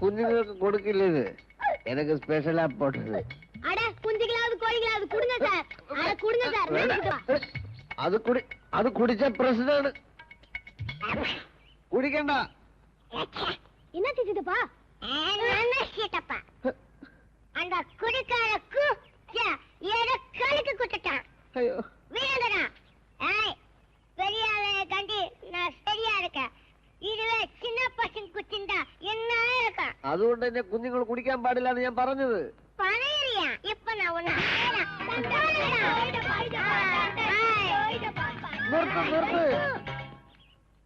குஞ்சுங்களுக்கு கொடுக்கல, இது எனக்கு ஸ்பெஷலா போட்டது. அட குஞ்சுகளாவது கோழிகளாவது கொடுங்க சார். அட கொடுங்க சார். அது குடிச்ச பிரச்சனை. குடிக்கண்டா. என்ன சித்தப்பா? சித்தப்பா அந்த குடிக்காரக்கு ஏதோ கழுக்கு குத்துட்டான். வீரங்கடா. பெரியாளை கண்டி நான் சரியா இருக்கேன். இதுவே சின்ன பசங்க குச்சிண்டா என்ன இருக்கா? അതുകൊണ്ട് തന്നെ കുഞ്ഞുങ്ങൾ കുടിക്കാൻ പാടില്ല എന്ന് ഞാൻ പറഞ്ഞത്. പറയറിയാ ഇപ്പൊ ഞാൻ ഒന്ന്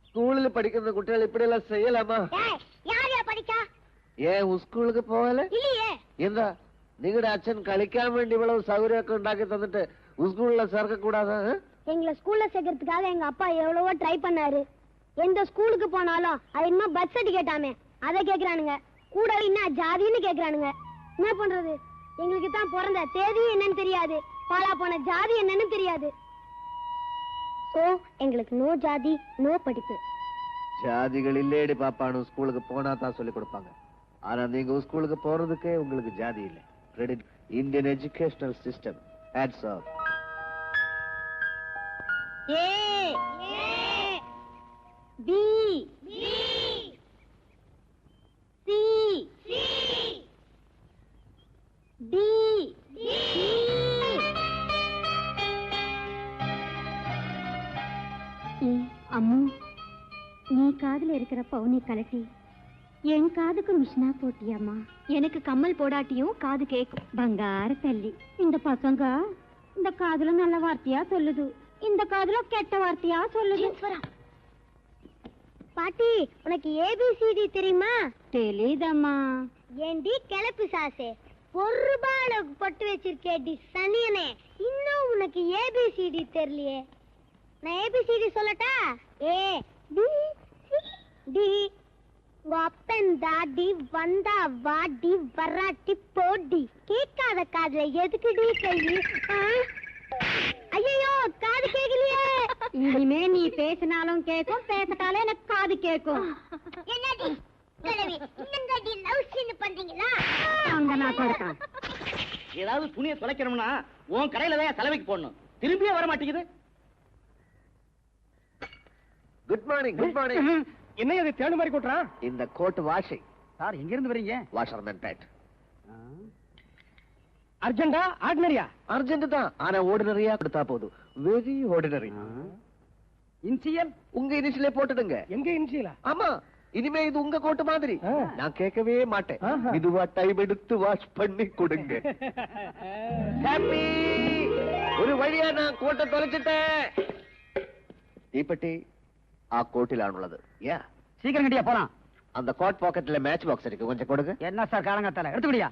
സ്കൂളിൽ പഠിക്കുന്ന കുട്ടികൾ ഇപ്പടിയെല്ലാം ചെയ്യലാമാ? யாரையா படிக்கா? ഏൻ സ്കൂളിലേക്ക് പോകല്? இல்லையே. എന്താ നിങ്ങളുടെ അച്ഛൻ കളിക്കാൻ വേണ്ടി ഇவ்வளவு സൗകര്യമൊക്കെ ഉണ്ടാക്കി തന്നിട്ട് സ്കൂളിൽ ചേർക്ക കൂടാതെ? எங்களை ஸ்கூல்ல சேர்க்கறதுக்காக எங்க அப்பா எவ்வளவோ ட்ரை பண்ணாரு. எந்த ஸ்கூலுக்கு போனாலும் அது இன்னும் பர்த் சர்டிபிகேட்டாமே அதை கேக்குறானுங்க. கூட என்ன ஜாதின்னு கேக்குறானுங்க. என்ன பண்றது? எங்களுக்கு தான் பிறந்த தேதி என்னன்னு தெரியாது, பாலா போன ஜாதி என்னன்னு தெரியாது. சோ எங்களுக்கு நோ ஜாதி நோ படிப்பு. ஜாதிகள் இல்லேடி பாப்பானு ஸ்கூலுக்கு போனா தான் சொல்லி கொடுப்பாங்க. ஆனா நீங்க ஸ்கூலுக்கு போறதுக்கே உங்களுக்கு ஜாதி இல்லை. Credit Indian educational system. Hats off. A B C D Ammu, நீ காதுல இருக்கிற பவுனி கலட்டி என் காதுக்கு மிஷினா போட்டியாமா? எனக்கு கம்மல் போடாட்டியும் காது கேக்கும். பங்கார தள்ளி. இந்த பசங்க இந்த காதுல நல்ல வார்த்தையா சொல்லுது, இந்த காதுல கெட்ட வார்த்தையா சொல்லுது. பாட்டி, உனக்கு ஏபிசிடி தெரியுமா? தெரியதம்மா. ஏண்டி கிளப்பு சாசே, ₹1 பொட்டு வச்சிருக்கேடி சனியனே, இன்னும் உனக்கு ஏபிசிடி தெரியலையே. நான் ஏபிசிடி சொல்லட்டா? ஏ பி சி டி. அப்பன் தாடி வந்தா வாடி வராட்டி போடி. கேட்காத காதுல எதுக்குடி கை? ஐயோ, காது கேட்கலையே. இனிமே நீ பேசினாலும் கேட்கும், பேசட்டாலே எனக்கு காது கேட்கும். என்னடி கிழவி, இன்னங்கடி லவ் சீன் பண்றீங்களா? அங்க நான் கொடுத்தேன். ஏதாவது துணியை தொலைக்கணும்னா உன் கடையில தான் தலைவைக்கு போடணும். திரும்பியே வர மாட்டேங்குது. Good morning. Good morning. என்ன இது தேடு மாதிரி கொட்டுறான்? இந்த கோட் வாஷிங். சார் எங்க இருந்து வரீங்க? வாஷர்மேன் பேட். அர்ஜென்டா ஆர்டினரியா? அர்ஜென்ட் தான், ஆனா ஆர்டினரியா கொடுத்தா போதும். Very ordinary. இனிஷியல் உங்க இனிஷியலே போட்டுடுங்க. எங்க இனிஷியலா? ஆமா, இனிமே இது உங்க கோட் மாதிரி. நான் கேட்கவே மாட்டேன். இதுவா டைம் எடுத்து வாஷ் பண்ணி கொடுங்க. ஹாப்பி. ஒரு வழியா நான் கோட்டை தொலைச்சிட்டேன். தீப்பெட்டி ஆ கோட்டிலானுள்ளது. யா, சீக்கிரம் கட்டியா போலாம். அந்த கோட் பாக்கெட்ல மேட்ச் பாக்ஸ் இருக்கு, கொஞ்சம் கொடுங்க. என்ன சார் காலங்கத்தால எடுத்துக்கிடியா?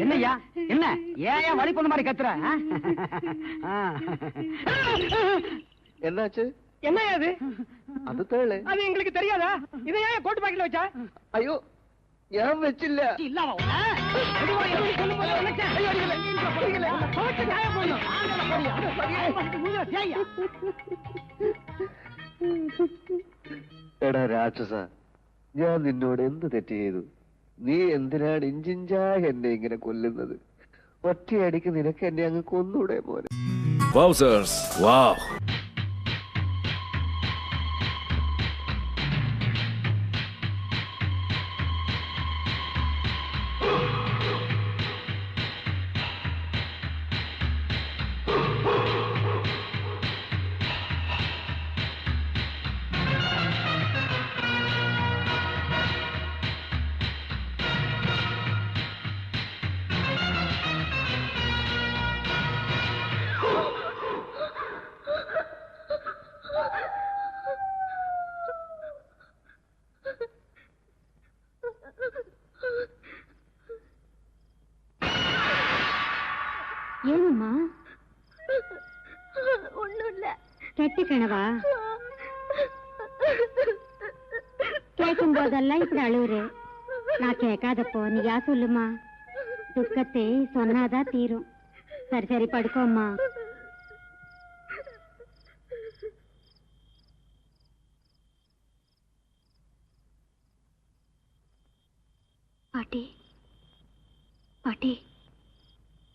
என்னய்யா என்ன ஏன் வழி பொண்ணு மாதிரி கத்துற? என்னாச்சு? என்ன அது? அது தேளு. அது எங்களுக்கு தெரியாதா? இதை ஏன் கோட் பாக்கெட்ல வச்சா? ஐயோ, ஏன் வச்சில்ல? இல்லாம എടാ രാക്ഷസ, ഞാൻ നിന്നോട് എന്ത് തെറ്റ് ചെയ്തു? നീ എന്തിനാണ് ഇഞ്ചിഞ്ചാ എന്നെ ഇങ്ങനെ കൊല്ലുന്നത്? ഒറ്റയടിക്ക് നിനക്ക് എന്നെ അങ്ങ് കൊന്നൂടെ മോനെ? Wowzers! Wow! ஏனும்மா? ஒண்ணும் இல்ல. கெட்ட கனவா? கேட்கும் போதெல்லாம் இப்படி அழுவுறே. நான் கேட்காதப்போ நீயா சொல்லுமா? துக்கத்தை சொன்னாதான் தீரும். சரி சரி படுக்கோம்மா. பாட்டி பாட்டி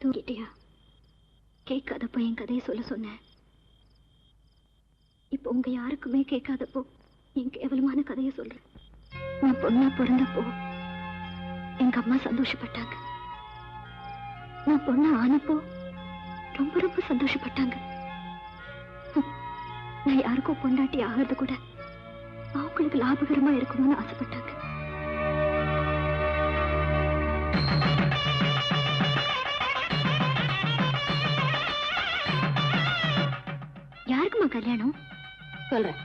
தூங்கிட்டியா? கேட்காதப்போ என் கதையை சொல்ல சொன்னேன். இப்போ உங்க யாருக்குமே கேட்காதப்போ என் கேவலமான கதையை சொல்றேன். நான் பொண்ணா பிறந்தப்போ எங்க அம்மா சந்தோஷப்பட்டாங்க. நான் பொண்ணா ஆனப்போ ரொம்ப ரொம்ப சந்தோஷப்பட்டாங்க. நான் யாருக்கோ பொண்டாட்டி ஆகிறது கூட அவங்களுக்கு லாபகரமா இருக்கணும்னு ஆசைப்பட்டாங்க. யாருக்குமா கல்யாணம்? சொல்றேன்.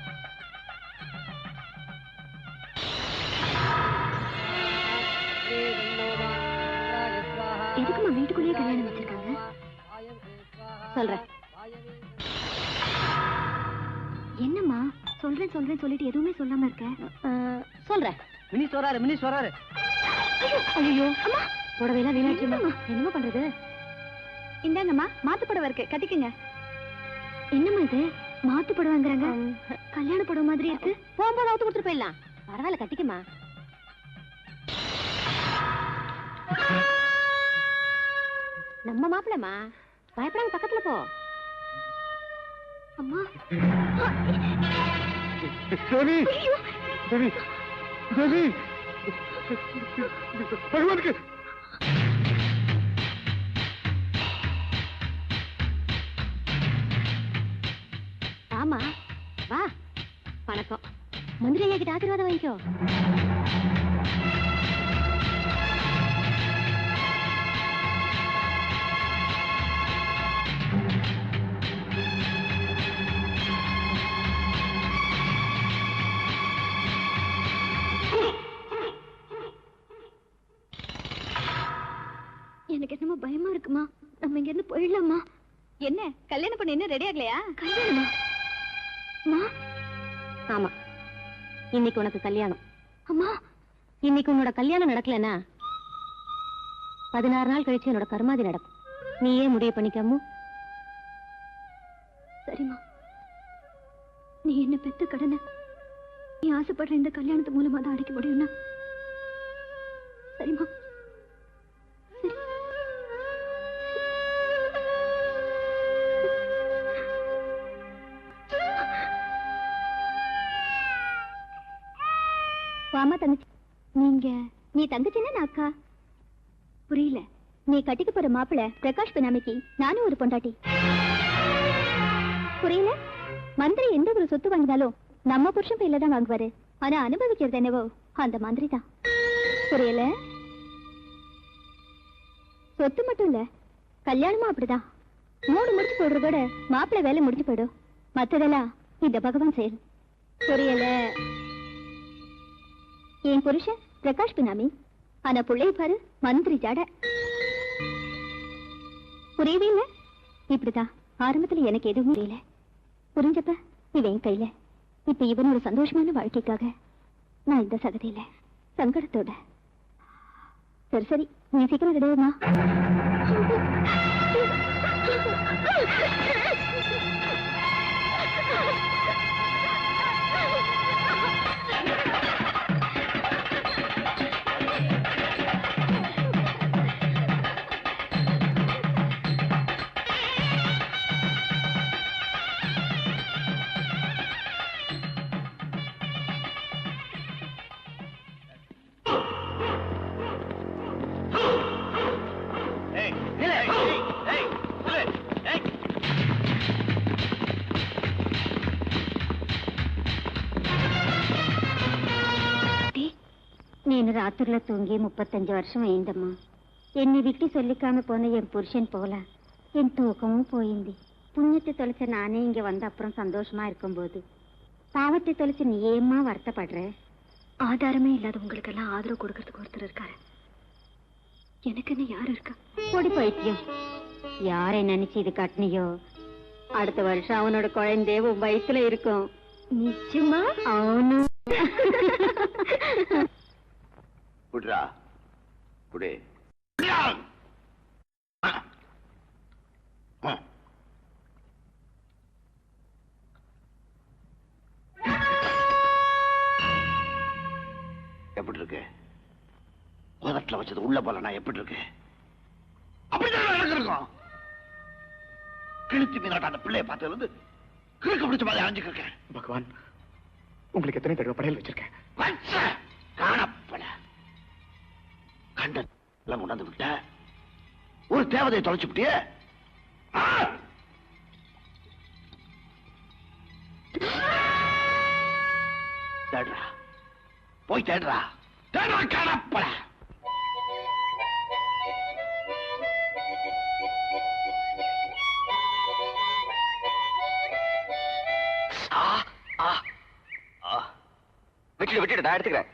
எதுக்குமா வீட்டுக்குள்ளேயே கல்யாணம் வச்சிருக்காங்க? சொல்றேன். என்னம்மா சொல்றேன் சொல்றேன் சொல்லிட்டு எதுவுமே சொல்லாம இருக்க? சொல்றேன். மினிஸ் வராரு. ஐயோ அம்மா, புடவையெல்லாம் வீணாச்சுமா. என்னமா பண்றது? இந்தாங்கம்மா, மாத்து புடவை இருக்கு, கட்டிக்குங்க. என்னம்மா இது மாத்து புடவைங்கிறாங்க? கல்யாண புடவை மாதிரி இருக்கு. போகும்போது அவுத்து கொடுத்துட்டு போயிடலாம். பரவாயில்ல, கட்டிக்குமா. நம்ம மாப்பிளமா, பயப்படாம பக்கத்துல போ. அம்மா பகவானுக்கு ஆமா வா. வணக்கம். மந்திரி ஐயா கிட்ட ஆசீர்வாதம் வாங்கிக்கோ. எனக்கு என்னமோ பயமா இருக்குமா. நம்ம இங்க இருந்து போயிடலாமா? என்ன கல்யாணம் பண்ண இன்னும் ரெடி ஆகலையா? கல்யாணமா? ஆமா, இன்னைக்கு உனக்கு கல்யாணம். அம்மா, இன்னைக்கு உன்னோட கல்யாணம் நடக்கலனா 16 நாள் கழிச்சு என்னோட கர்மாதி நடக்கும். நீயே முடிவு பண்ணிக்கம்மு. சரிம்மா, நீ என்ன பெத்த கடனை நீ ஆசைப்படுற இந்த கல்யாணத்து மூலமா தான் அடைக்க முடியும்னா சரிம்மா. வாமா தங்கச்சி. நீ தங்கச்சின்னா நான் அக்கா. புரியல. நீ கட்டிக்க போற மாப்பிள பிரகாஷ் பெனாமிக்கு நானும் ஒரு பொண்டாட்டி. புரியல. மந்திரி எந்த ஒரு சொத்து வாங்கினாலும் நம்ம புருஷன் பேர்ல தான் வாங்குவாரு. ஆனா அனுபவிக்கிறது என்னவோ அந்த மந்திரி தான். புரியல. சொத்து மட்டும் இல்ல, கல்யாணமும் அப்படிதான். 3 முடிச்சு போடுறதோட மாப்பிள வேலை முடிஞ்சு போயிடும். மத்ததெல்லாம் இந்த பகவான் செயல். புரியல. என் புருஷன் பிரகாஷ் பினாமி, ஆனா புள்ளைய பாரு மந்திரி ஜாட. புரியவே இல்ல. இப்படிதான் ஆரம்பத்துல எனக்கு எதுவும் புரியல. புரிஞ்சப்ப இவன் கையில. இப்ப இவனோட சந்தோஷமான வாழ்க்கைக்காக நான் இந்த சகதியில சங்கடத்தோட. சரி சரி, நீ சீக்கிரம் கிடையாதுமா. నేను రాత్రుల్లో తూంగి 35 వర్షం అయిందమ్మా. ఎన్ని విట్టి சொல்லிக்காம போன என் புருஷன் போல என் தூக்கமும் போயிంది. புண்ணியத்தை தொலைச்ச நானே இங்க வந்த அப்புறம் சந்தோஷமா இருக்கும்போது பாவத்தை தொலைச்சு நீ ஏம்மா வருத்தப்படுற? ஆதாரமே இல்லாத உங்களுக்கு எல்லாம் ஆதரவு கொடுக்கறதுக்கு ஒருத்தர் இருக்காரு. எனக்கு என்ன யாரு இருக்கா? பொடி பைத்தியம். யாரை நினைச்சு இது கட்டினியோ அடுத்த வருஷம் அவனோட குழந்தை உன் வயித்துல இருக்கும். நிச்சயமா? அவனு புட்ரா புடே. எப்படி இருக்கு? பர்ஸ்ல வச்சது உள்ள போல நான் எப்படி இருக்கு அப்படிதான் நடந்திருக்கும். கிழித்து மீனாட்ட அந்த பிள்ளைய பார்த்ததுல இருந்து கிழக்கு பிடிச்ச மாதிரி அரைஞ்சுக்கு இருக்கேன். பகவான், உங்களுக்கு எத்தனை தடவை படையல் வச்சிருக்கேன்? காணப்பட கண்ட கொண்டாந்து விட்ட ஒரு தேவதையை தொலைச்சு விட்டிய. தேடுறா, போய் தேடுறா, தேடுறா காணப்பட. விட்டுடு, நான் எடுத்துக்கிறேன்.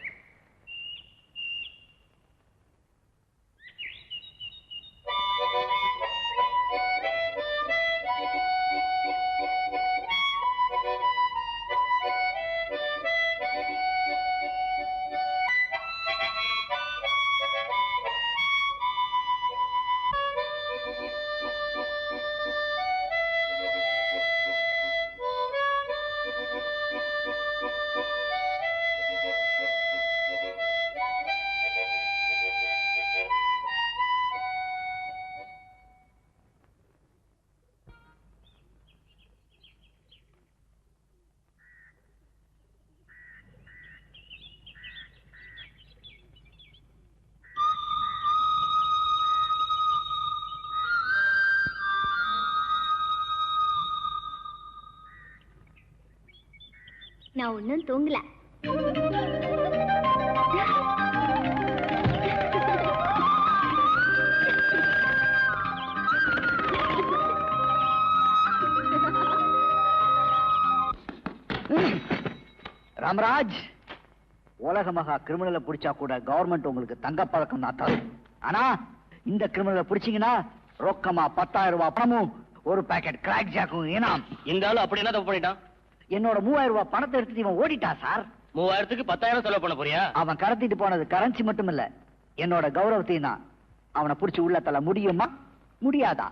நான் ஒன்னும் தூங்கல. ராமராஜ், உலக மகா கிரிமினலை பிடிச்சா கூட கவர்மெண்ட் உங்களுக்கு தங்கப்பதக்கம் தான் தரும். ஆனா இந்த கிரிமினலை பிடிச்சீங்கன்னா ரொக்கமா 10,000 ரூபாய் பணமும் ஒரு பாக்கெட் கிராக் ஜாக்கும் இனாம். இந்த ஆளு அப்படி என்ன தப்பு பண்ணிட்டான்? என்னோட 3000 ரூபாய் பணத்தை எடுத்துட்டு இவன் ஓடிட்டான் சார். 3000க்கு 10,000 செலவு பண்ண போறியா? அவன் கடத்திட்டு போனது கரன்சி மட்டும் இல்ல, என்னோட கௌரவத்தையும் தான். அவனை புடிச்சு உள்ள தள்ள முடியுமா முடியாதா?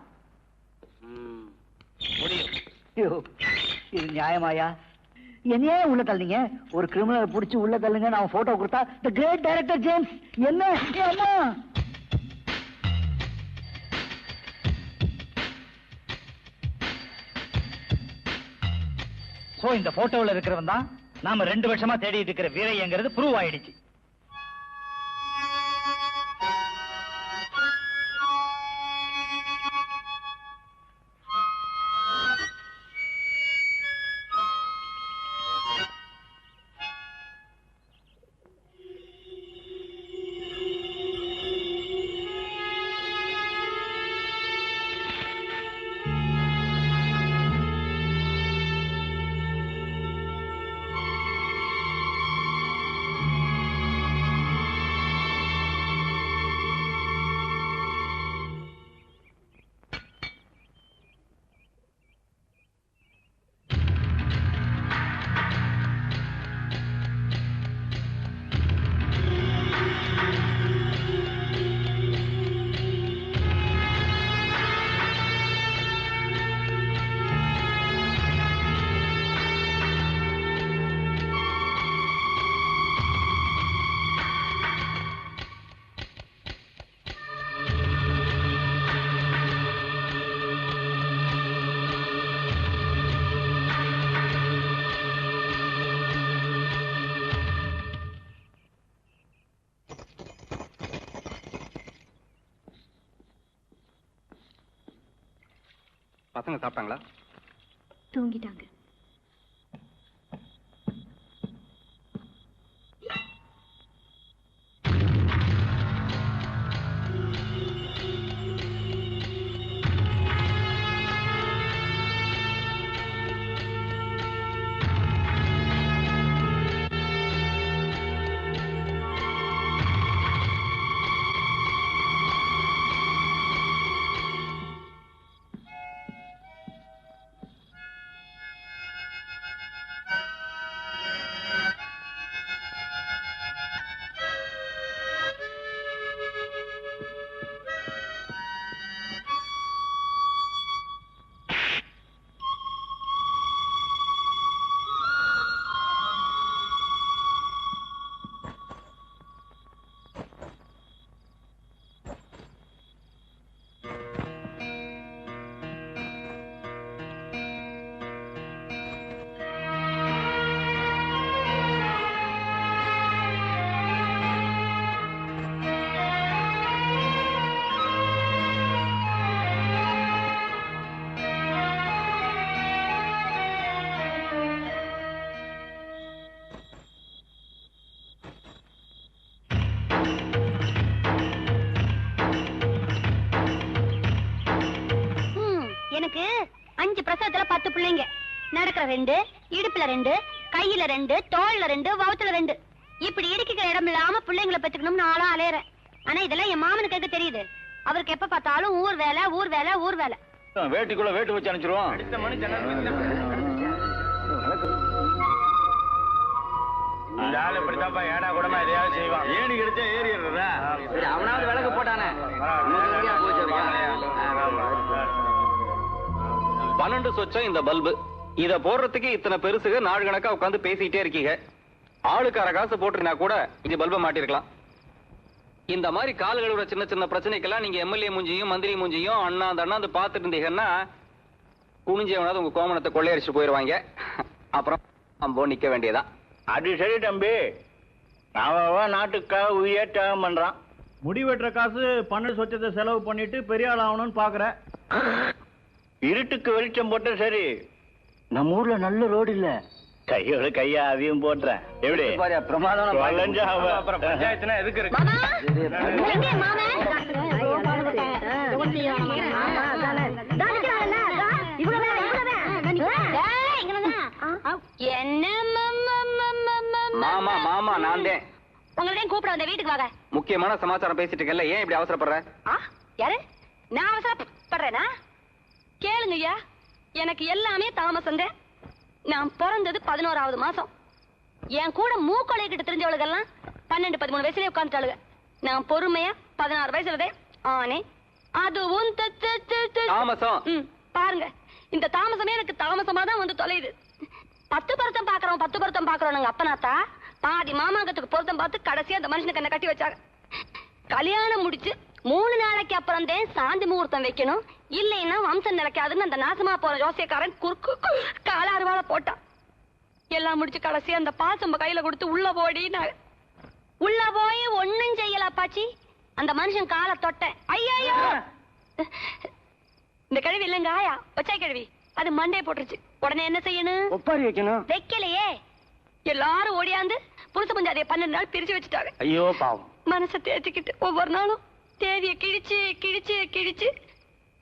முடியும். இது நியாயமாயா? என்னையே உள்ள தள்ளிங்க. ஒரு கிரிமினல் புடிச்சு உள்ள தள்ளுங்க, நான் போட்டோ கொடுத்தா தி கிரேட் டைரக்டர் ஜேம்ஸ் என்ன அம்மா சோ இந்த போட்டோல இருக்கிறவன் தான் நாம 2 வருஷமா தேடிட்டு இருக்கிற வீரையங்கிறது ப்ரூவ் ஆயிடுச்சு. பசங்க சாப்பிட்டாங்களா? தூங்கிட்டாங்க. 5 பிரசவத்துல 10 பிள்ளைங்க. நடக்கிற 2, இடுப்புல 2, கையில 2, தோள்ல 2, வவுத்துல 2. இப்படி இடிக்கிற இடம் இல்லாம பிள்ளைங்களை பெற்றுக்கணும்னு ஆளா அலையறேன். ஆனா இதெல்லாம் என் மாமனுக்கு தெரியுது. அவருக்கு எப்ப பார்த்தாலும் ஊர் வேலை ஊர் வேலை ஊர் வேலை. வேட்டிக்குள்ள வேட்டு வச்சு அனுப்பிச்சிருவோம். இந்த ஆளு இப்படித்தாப்பா ஏடா கூடமா எதையாவது செய்வான். ஏணி கிடைச்சா ஏறிடுறதா? அவனாவது விளக்கு போட்டானே. 12 சொச்சம் இந்த பல்பு. இத போடுறதுக்கு இத்தனை பெருசுக நாள் கணக்கா உட்காந்து பேசிக்கிட்டே இருக்கீங்க. ஆளுக்கு அரை காசு போட்டுருந்தா கூட இந்த பல்பை மாட்டிருக்கலாம். இந்த மாதிரி கால் கழுவுற சின்ன சின்ன பிரச்சனைக்கெல்லாம் நீங்க எம்எல்ஏ மூஞ்சியும் மந்திரி மூஞ்சியும் அண்ணாந்து பார்த்துட்டு இருந்தீங்கன்னா குனிஞ்சவனாவது உங்க கோமணத்தை கொள்ளையடிச்சு போயிருவாங்க. அப்புறம் அம்போ நிக்க வேண்டியதான். அது சரி தம்பி, அவன் நாட்டுக்காக உயிரே தியாகம் பண்றான். முடி வெட்டுற காசு 12 சொச்சத்தை செலவு பண்ணிட்டு பெரிய ஆள் ஆகணும்னு பாக்குற. இருட்டுக்கு வெளிச்சம் போட்ட சரி, நம்ம ஊர்ல நல்ல ரோடு இல்ல. கையோட கையா அதையும் போட்டுறேன். எப்படி பிரமாதம்? அப்புறம் பஞ்சாயத்துனா எதுக்கு இருக்கு? மாமா மாமா நான் தான் உங்களையும் கூப்பிட வந்த. வீட்டுக்கு வாங்க. முக்கியமான சமாச்சாரம் பேசிட்டு இருக்கல, ஏன் இப்படி அவசரப்படுற? யாரு? நான் அவசரப்படுறேனா? கேளுங்க ஐயா, எனக்கு எல்லாமே தாமசங்க. நான் பிறந்தது 11வது மாசம். என் கூட மூக்கொலை கிட்ட தெரிஞ்சவளுகெல்லாம் 12-13 வயசுலயே உட்காந்துட்டாளுங்க. நான் பொறுமையா 16 வயசுலதே ஆனே. அதுவும் தாமசம். பாருங்க, இந்த தாமசமே எனக்கு தாமசமா தான் வந்து தொலையுது. 10 பொருத்தம் பாக்குறோம் நாங்க அப்பனாத்தா. பாதி மாமாங்கத்துக்கு பொருத்தம் பார்த்து கடைசியா அந்த மனுஷனுக்கு என்ன கட்டி வச்சாங்க. கல்யாணம் முடிச்சு 3 நாளைக்கு அப்புறம் தான் சாந்தி முகூர்த்தம் வைக்கணும், இல்லைன்னா வம்சம் நிலைக்காதுன்னு அந்த நாசமா போற ஜோசியக்காரன் குறுக்கு கால அருவாளை போட்டான். எல்லாம் முடிச்சு கடைசியா அந்த பாசம்ப கையில கொடுத்து உள்ள போய் ஒண்ணும் செய்யல பாச்சி. அந்த மனுஷன் காலை தொட்டேன். ஐயோ, இந்த கிழவி இல்லைங்க ஆயா, ஒச்சாய் கிழவி, அது மண்டையை போட்டுருச்சு. உடனே என்ன செய்யணும்? ஒப்பாரி வைக்கணும். வைக்கலையே, எல்லாரும் ஓடியாந்து புருஷ பஞ்சாதியை 12 நாள் பிரிச்சு வச்சுட்டாங்க. ஐயோ பாவம். மனசை தேத்திக்கிட்டு ஒவ்வொரு நாளும் தேதியை கிழிச்சு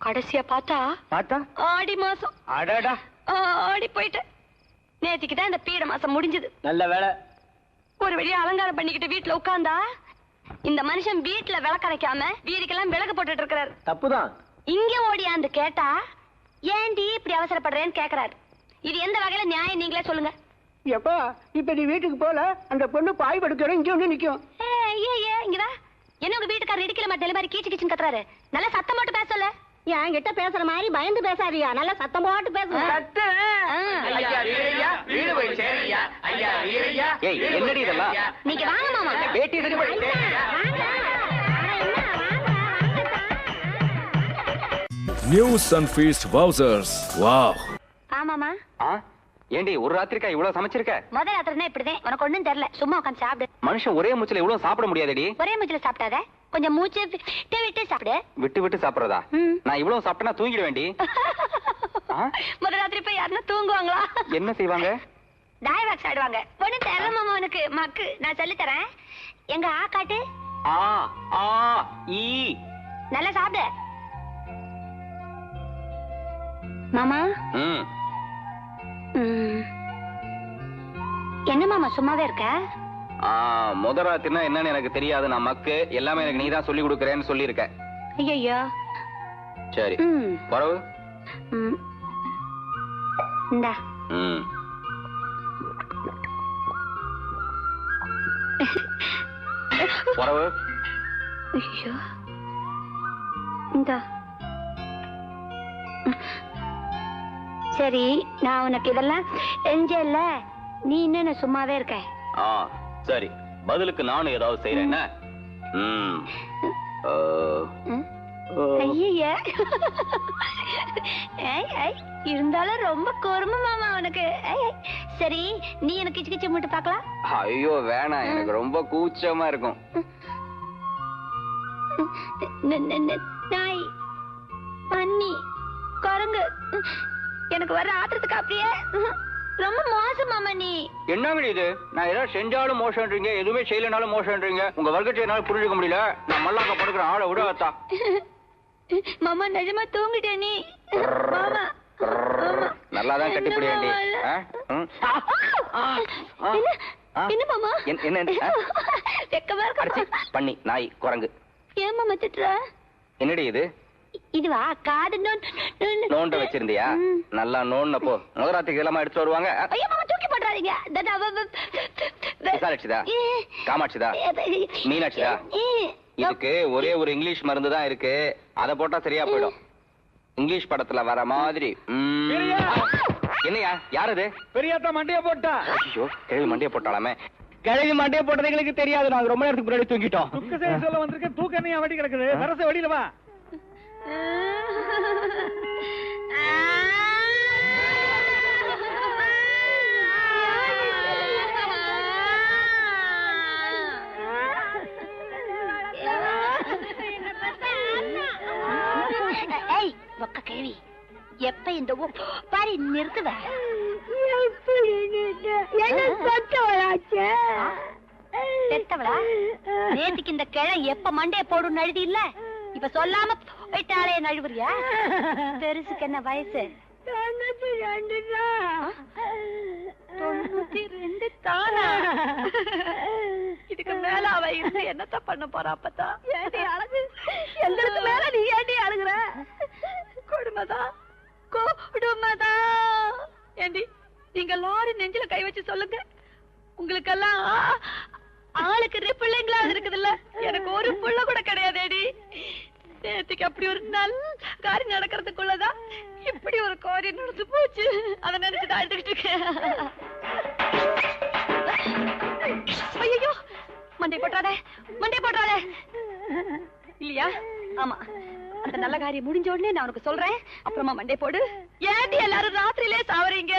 கடைசியா பார்த்தா ஆடி மாசம். அடடா, ஆடி போயிட்டேன். நேத்திக்குதான் இந்த பீட மாசம் முடிஞ்சது. நல்ல வேலை. ஒரு வழியா அலங்காரம் பண்ணிக்கிட்டு வீட்டுல உட்கார்ந்தா இந்த மனுஷன் வீட்டுல விளக்கரைக்காம வீதிக்கெல்லாம் விளக்கு போட்டுட்டு இருக்கிறாரு. தப்புதான். இங்க ஓடியாந்து கேட்டா ஏண்டி இப்படி அவசரப்படுறேன்னு கேக்குறாரு. இது எந்த வகையில நியாயம் நீங்களே சொல்லுங்க. எப்பா இப்ப நீ வீட்டுக்கு போல அந்த பொண்ணு பாய் படுக்கிற இங்க வந்து நிக்கும். இங்கதான் என்ன உங்க வீட்டுக்காரர் இடிக்கல மாட்டேன் மாதிரி கீச்சு கீச்சுன்னு கத்துறாரு. நல்லா சத்தம் போட்டு பேசல. என்கிட்ட பேசுற மாதிரி பயந்து பேசாதியா, நல்லா சத்தம் போட்டு பேசுங்க. என்னடி இதெல்லாம்? நீங்க வாங்க மாமா. News and Feast Wowzers. Wow. ஆமாமா. ஏண்டி ஒரு ராத்திரிக்கா இவ்வளவு சமைச்சிருக்க? முதல் ராத்திரினா இப்படிதான், உனக்கு ஒண்ணும் தெரியல. சும்மா உட்காந்து சாப்பிடு. மனுஷன் ஒரே மூச்சுல இவ்வளவு சாப்பிட முடியாதடி. ஒரே மூச்சுல சாப்பிடாத, கொஞ்சம் மூச்சு விட்டு சாப்பிடு. விட்டு சாப்பிடுறதா? நான் இவ்வளவு சாப்பிட்டா தூங்கிட வேண்டி. முதல் ராத்திரி போய் யாருன்னா தூங்குவாங்களா? என்ன செய்வாங்க? டயவாக்ஸ் ஆடுவாங்க. ஒண்ணு தெரியல மாமா உனக்கு. மக்கு நான் சொல்லி தரேன். எங்க ஆ காட்டு. நல்லா சாப்பிடு மாமா. என்ன மாமா சும்மாவே இருக்க? முதராத்தினா என்னன்னு எனக்கு தெரியாது. நான் மக்கு எல்லாமே எனக்கு நீதான் சொல்லி கொடுக்கறேன்னு சொல்லி இருக்க. ஐயோ சரி வரவு. இந்தா. வரவு. ஐயோ இந்தா. சரி, நான் உனக்கு இதெல்லாம் செஞ்சல, நீ என்ன சும்மாவே இருக்க? சரி, பதிலுக்கு நானும் ஏதாவது செய்யறேன். இருந்தாலும் ரொம்ப கொடுமை மாமா உனக்கு. சரி, நீ எனக்கு கிச்சு கிச்சு மட்டும் பாக்கலாம். ஐயோ வேணாம், எனக்கு ரொம்ப கூச்சமா இருக்கும். நாய், பன்னி, குரங்கு, எனக்கு வர ஆத்திரத்துக்கு அப்படியே ரொம்ப மோசம் மாமா. நீ என்னங்க இது? நான் ஏதாவது செஞ்சாலும் மோசம்ன்றீங்க, எதுவுமே செய்யலனாலும் மோசம்ன்றீங்க. உங்க வர்க்கத்தை என்னால புரிஞ்சுக்க முடியல. நான் மல்லாக்க படுக்கிற ஆளை விடாதா? மாமா நிஜமா தூங்கிட்டே நீ. மாமா நல்லாதான் கட்டிப்பிடி வேண்டி. என்ன மாமா? என்ன பண்ணி நாய் குரங்கு. ஏன் மாமா திட்டுற? என்னடி இது? இதுவா காது நோண்ட வச்சிருந்தியா? நல்லா நோண்டப்போ முதராத்திரிக்கு எல்லாமே எடுத்து வருவாங்க. ஐயோ மாமா தூக்கி போடுறாதீங்க. விசாரிச்சுதா? காமாட்சிதா? மீனாட்சிதா? இதுக்கு ஒரே ஒரு இங்கிலீஷ் மருந்து தான் இருக்கு, அத போட்டா சரியா போயிடும். இங்கிலீஷ் படத்துல வர மாதிரி. என்னையா யார் அது? பெரியாத்தா மண்டைய போட்டா. ஐயோ கிழவி மண்டைய போட்டாலாமே. கிழவி மண்டைய போட்டது எங்களுக்கு தெரியாது, நாங்க ரொம்ப நேரத்துக்கு முன்னாடி தூங்கிட்டோம். துக்க செய்ய சொல்ல வந்திருக்க, தூக்க என்ன வட்டி கிடக்குது, வரச வெளியில வா. கேள்வி எப்ப இந்த பாரி நிறுத்துவ? நேத்துக்கு இந்த கிழ எப்ப மண்டைய போடும் அழுதி இல்ல, இப்ப சொல்லாம போயிட்டாலே நழுவுறியா? பெருசுக்கு என்ன வயசு? 92 தானா? இதுக்கு மேல அவ இருந்து என்னத்த பண்ண போறா? அப்பதான் எங்களுக்கு மேல நீ ஏண்டி அழுகுற? கொடுமைதான் கொடுமைதான். ஏண்டி நீங்க லாரி நெஞ்சில கை வச்சு சொல்லுங்க, உங்களுக்கெல்லாம் ஆளுக்கு பிள்ளைங்களா இருக்குதுல்ல, எனக்கு ஒரு புள்ள கூட கிடையாதேடி. நேத்துக்கு அப்படி ஒரு நல்ல காரியம் நடக்கிறதுக்குள்ளதான் இப்படி ஒரு காரியம் நடந்து போச்சு. அதை நினைச்சு அழுதுகிட்டு இருக்கேன். ஐயோ மண்டை போட்டாதே, மண்டை போட்டாதே. இல்லையா? ஆமா, அந்த நல்ல காரியம் முடிஞ்ச உடனே நான் உனக்கு சொல்றேன், அப்புறமா மண்டை போடு. ஏண்டி எல்லாரும் ராத்திரியிலே சாவறீங்க?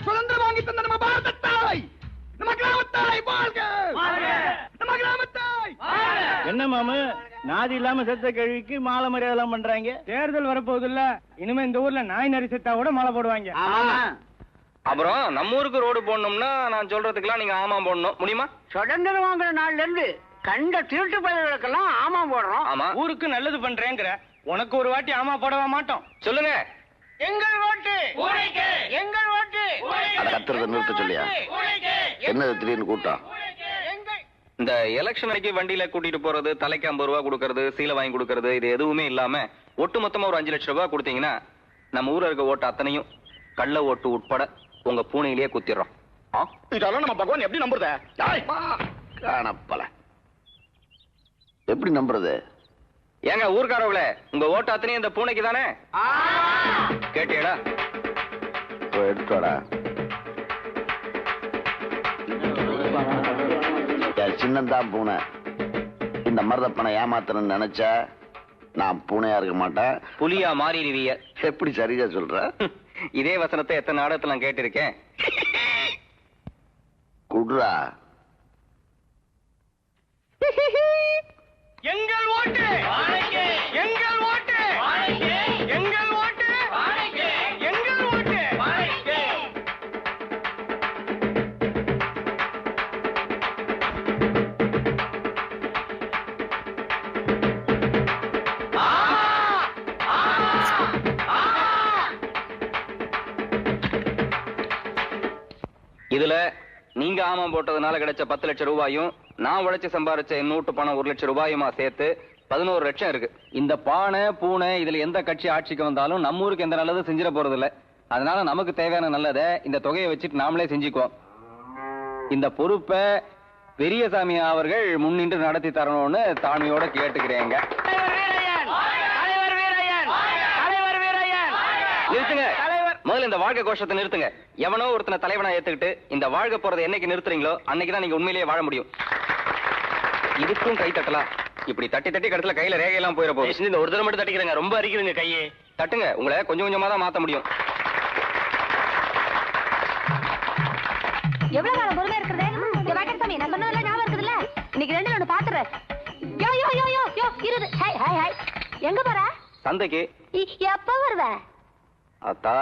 சுதந்திரம் வாங்கி தந்த நம்ம பாரத தாய், நம்ம கிராமத்தாய் வாழ்க! நம்ம கிராமத்தாய்! என்ன மாமு நாதி இல்லாம செத்த கழுவிக்கு மாலை மரியாதை எல்லாம் பண்றாங்க. தேர்தல் வரப்போகுது இல்ல, இனிமே இந்த ஊர்ல நாய் நரி செத்தா கூட மாலை போடுவாங்க. அப்புறம் நம்ம ஊருக்கு ரோடு போடணும்னா நான் சொல்றதுக்கெல்லாம் நீங்க ஆமா போடணும், முடியுமா? சுதந்திரம் வாங்குற நாள்ல இருந்து கண்ட திருட்டு பயிர்களுக்கெல்லாம் ஆமா போடுறோம். ஆமா, ஊருக்கு நல்லது பண்றேங்கிற உனக்கு ஒரு வாட்டி ஆமா போடவே மாட்டோம். சொல்லுங்க. எங்கள் ஓட்டு எங்கள் ஓட்டு. கத்துறத நிறுத்த சொல்லியா? என்ன திடீர்னு கூட்டம்? இந்த எலெக்ஷன் அன்னைக்கு வண்டியில கூட்டிட்டு போறது, தலைக்கு 50 ரூபாய் கொடுக்கறது, சீலை வாங்கி கொடுக்கறது, இது எதுவுமே இல்லாம ஒட்டு மொத்தமா ஒரு 5 லட்சம் ரூபாய் கொடுத்தீங்கன்னா நம்ம ஊர்ல இருக்க ஓட்டு அத்தனையும் கள்ள ஓட்டு உட்பட உங்க பூனையிலேயே குத்திடுறோம். இதெல்லாம் நம்ம பகவான் எப்படி நம்புறத? காணப்பல எப்படி நம்புறது? ஏங்க ஊர்காரவள, உங்க ஓட்டு அத்தனையும் இந்த பூனைக்கு தானே? கேட்டியடா? எடுத்தோடா. சின்னந்தான் பூனை. இந்த மருதப்பனை ஏமாத்தணும்னு நினைச்சா நான் பூனையா இருக்க மாட்டேன், புலியா மாறிடுவீங்க. எப்படி சரியா சொல்ற? இதே வசனத்தை எத்தனை நாடகத்துல நான் கேட்டிருக்கேன். குடுறா. எங்கள் ஓட்டு எங்கள் ஓட்டு எங்கள் ஓட்டு எங்கள் ஓட்டு. இதுல நீங்க ஆமா போட்டதுனால கிடைச்ச 10 லட்சம் ரூபாயும் நான் உழைச்சு சம்பாரிச்ச நோட்டு பணம் 1 லட்சம் ரூபாயுமா சேர்த்து 11 லட்சம் இருக்கு. இந்த பானை பூனை இதுல எந்த கட்சி ஆட்சிக்கு வந்தாலும் நம்ம ஊருக்கு எந்த நல்லதும் செஞ்சிட போறது இல்ல. அதனால நமக்கு தேவையான நல்லதை இந்த தொகையை வச்சுட்டு நாமளே செஞ்சுக்குவோம். இந்த பொறுப்பை பெரியசாமி அவர்கள் முன்னின்று நடத்தி தரணும்னு தாழ்மையோட கேட்டுக்கிறேங்க. நிறுத்துங்க முதல்ல, இந்த வாழ்க்கை கோஷத்தை நிறுத்துங்க. எவனோ ஒருத்தனை தலைவனா ஏத்துக்கிட்டு இந்த வாழ்க்கை போறதை என்னைக்கு நிறுத்துறீங்களோ அன்னைக்குதான் நீங்க உண்மையிலேயே வாழ முடியும். இதுக்கும் கை தட்டலாம். இப்படி தட்டி தட்டி கடத்துல கையில ரேகையெல்லாம் போயிட போகுது. இந்த ஒரு தடவை மட்டும் தட்டிக்கிறேங்க, ரொம்ப அரிக்குதுங்க கையே. தட்டுங்க, உங்களை கொஞ்சம் கொஞ்சமா தான் மாத்த முடியும். எவ்வளவு காலம் பொறுமையா இருக்கிறதே? சாமி நான் சொன்னதுல ஞாபகம் இருக்குதுல்ல? இன்னைக்கு 2 ஒண்ணு பாத்துறேன். யோ யோ யோ யோ யோ இருது. Hi hi hi. எங்க போற? சந்தைக்கு. எப்ப வருவ? அத்தா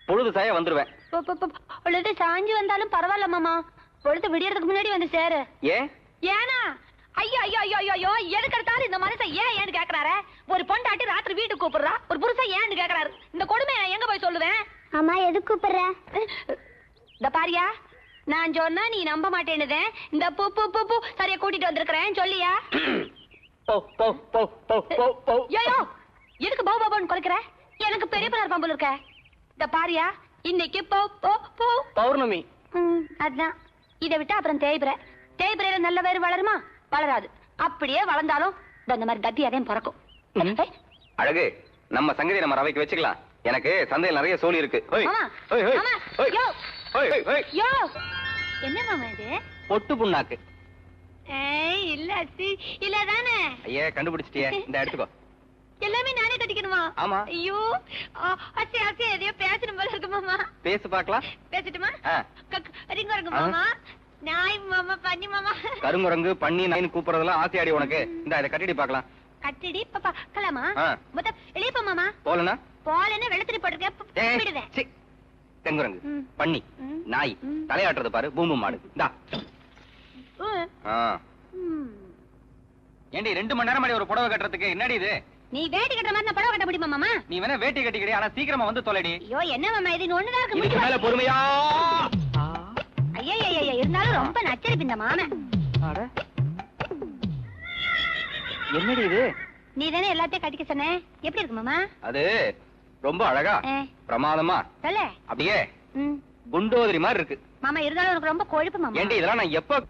பொழுது சாய வந்துருவேன். பொழுது சாஞ்சு வந்தாலும் பரவாயில்ல மாமா, பொழுது விடியறதுக்கு முன்னாடி வந்து சேரு. ஏன்? ஏனா ஐயோ ஐயோ ஐயோ ஐயோ எதுக்கெடுத்தாலும் இந்த மனுஷன் ஏன்னு கேக்குறாரு. ஒரு பொண்டாட்டி ராத்திரி வீட்டுக்கு கூப்பிடுறா, ஒரு புருஷன் ஏன்னு கேக்குறாரு. இந்த கொடுமை நான் எங்க போய் சொல்லுவேன்? அம்மா எதுக்கு கூப்பிடுற? இந்த பாரியா, நான் சொன்னா நீ நம்ப மாட்டேன்னுதே. இந்த பூ பூ பூ பூ சரியா கூட்டிட்டு வந்திருக்கிறேன் சொல்லியா? ஐயோ எதுக்கு பௌ பௌன்னு குறைக்கிற? எனக்கு பெரிய பிள்ளார் பம்புல இருக்க. இந்த பாரியா, இன்னைக்கு பௌர்ணமி. அதான் இதை விட்டா அப்புறம் தேய்பிரையில நல்ல வேறு வளருமா? வளராது. அப்படியே வளர்ந்தாலும் இந்த மாதிரி கத்தி அதையும் பிறக்கும். அழகு, நம்ம சங்கதி நம்ம ரவைக்கு வச்சுக்கலாம். எனக்கு சந்தையில் நிறைய சோழி இருக்கு. என்ன மாமா இது? பொட்டு புண்ணாக்கு. இல்ல தானே? ஐயா கண்டுபிடிச்சிட்டியே, இந்த எடுத்துக்கோ. எல்லாமே நானே கட்டிக்கணுமா? ஆமா. ஐயோ அசே அசே எதையோ பேசணும் போல இருக்கு மாமா. பேசு பார்க்கலாம். பேசிட்டுமா? கருங்குரங்கு மாமா, நாய் மாமா, பண்ணி மாமா. கருங்குரங்கு பண்ணி நாயின்னு கூப்பிடுறதெல்லாம் ஆசையாடி உனக்கு. இந்த இதை கட்டிடி பார்க்கலாம். கட்டிடி பார்க்கலாமா? மொத்தம் எழுப்ப மாமா. போலனா வெள்ளத்திரி போட்டிருக்கேன். கருங்குரங்கு பண்ணி நாய் தலையாட்டுறது பாரு, பூம்பு மாடு. ஏண்டி 2 மணி நேரம் ஒரு புடவை கட்டுறதுக்கு என்னடி இது? நீ வேட்டி கட்டுற மாதிரி புடவை கட்ட முடியுமா மாமா? நீ வேணா வேட்டி கட்டிக்கிடி, ஆனா சீக்கிரமா வந்து தொலைடி. ஐயோ என்ன மாமா இது ஒண்ணுதான் இருக்கு. இதுக்கு மேல பொறுமையா? ஐயா இருந்தாலும் ரொம்ப நச்சரிப்பு இந்த மாமன். என்னடி இது? நீ தானே எல்லாத்தையும் கட்டிக்க சொன்ன. எப்படி இருக்கு மாமா? அது ரொம்ப அழகா பிரமாதமா சொல்ல அப்படியே குண்டோதரி மாதிரி இருக்கு மாமா. இருந்தாலும் உனக்கு ரொம்ப கொழுப்பு மாமா. ஏண்டி இதெல்லாம் நான் எப்ப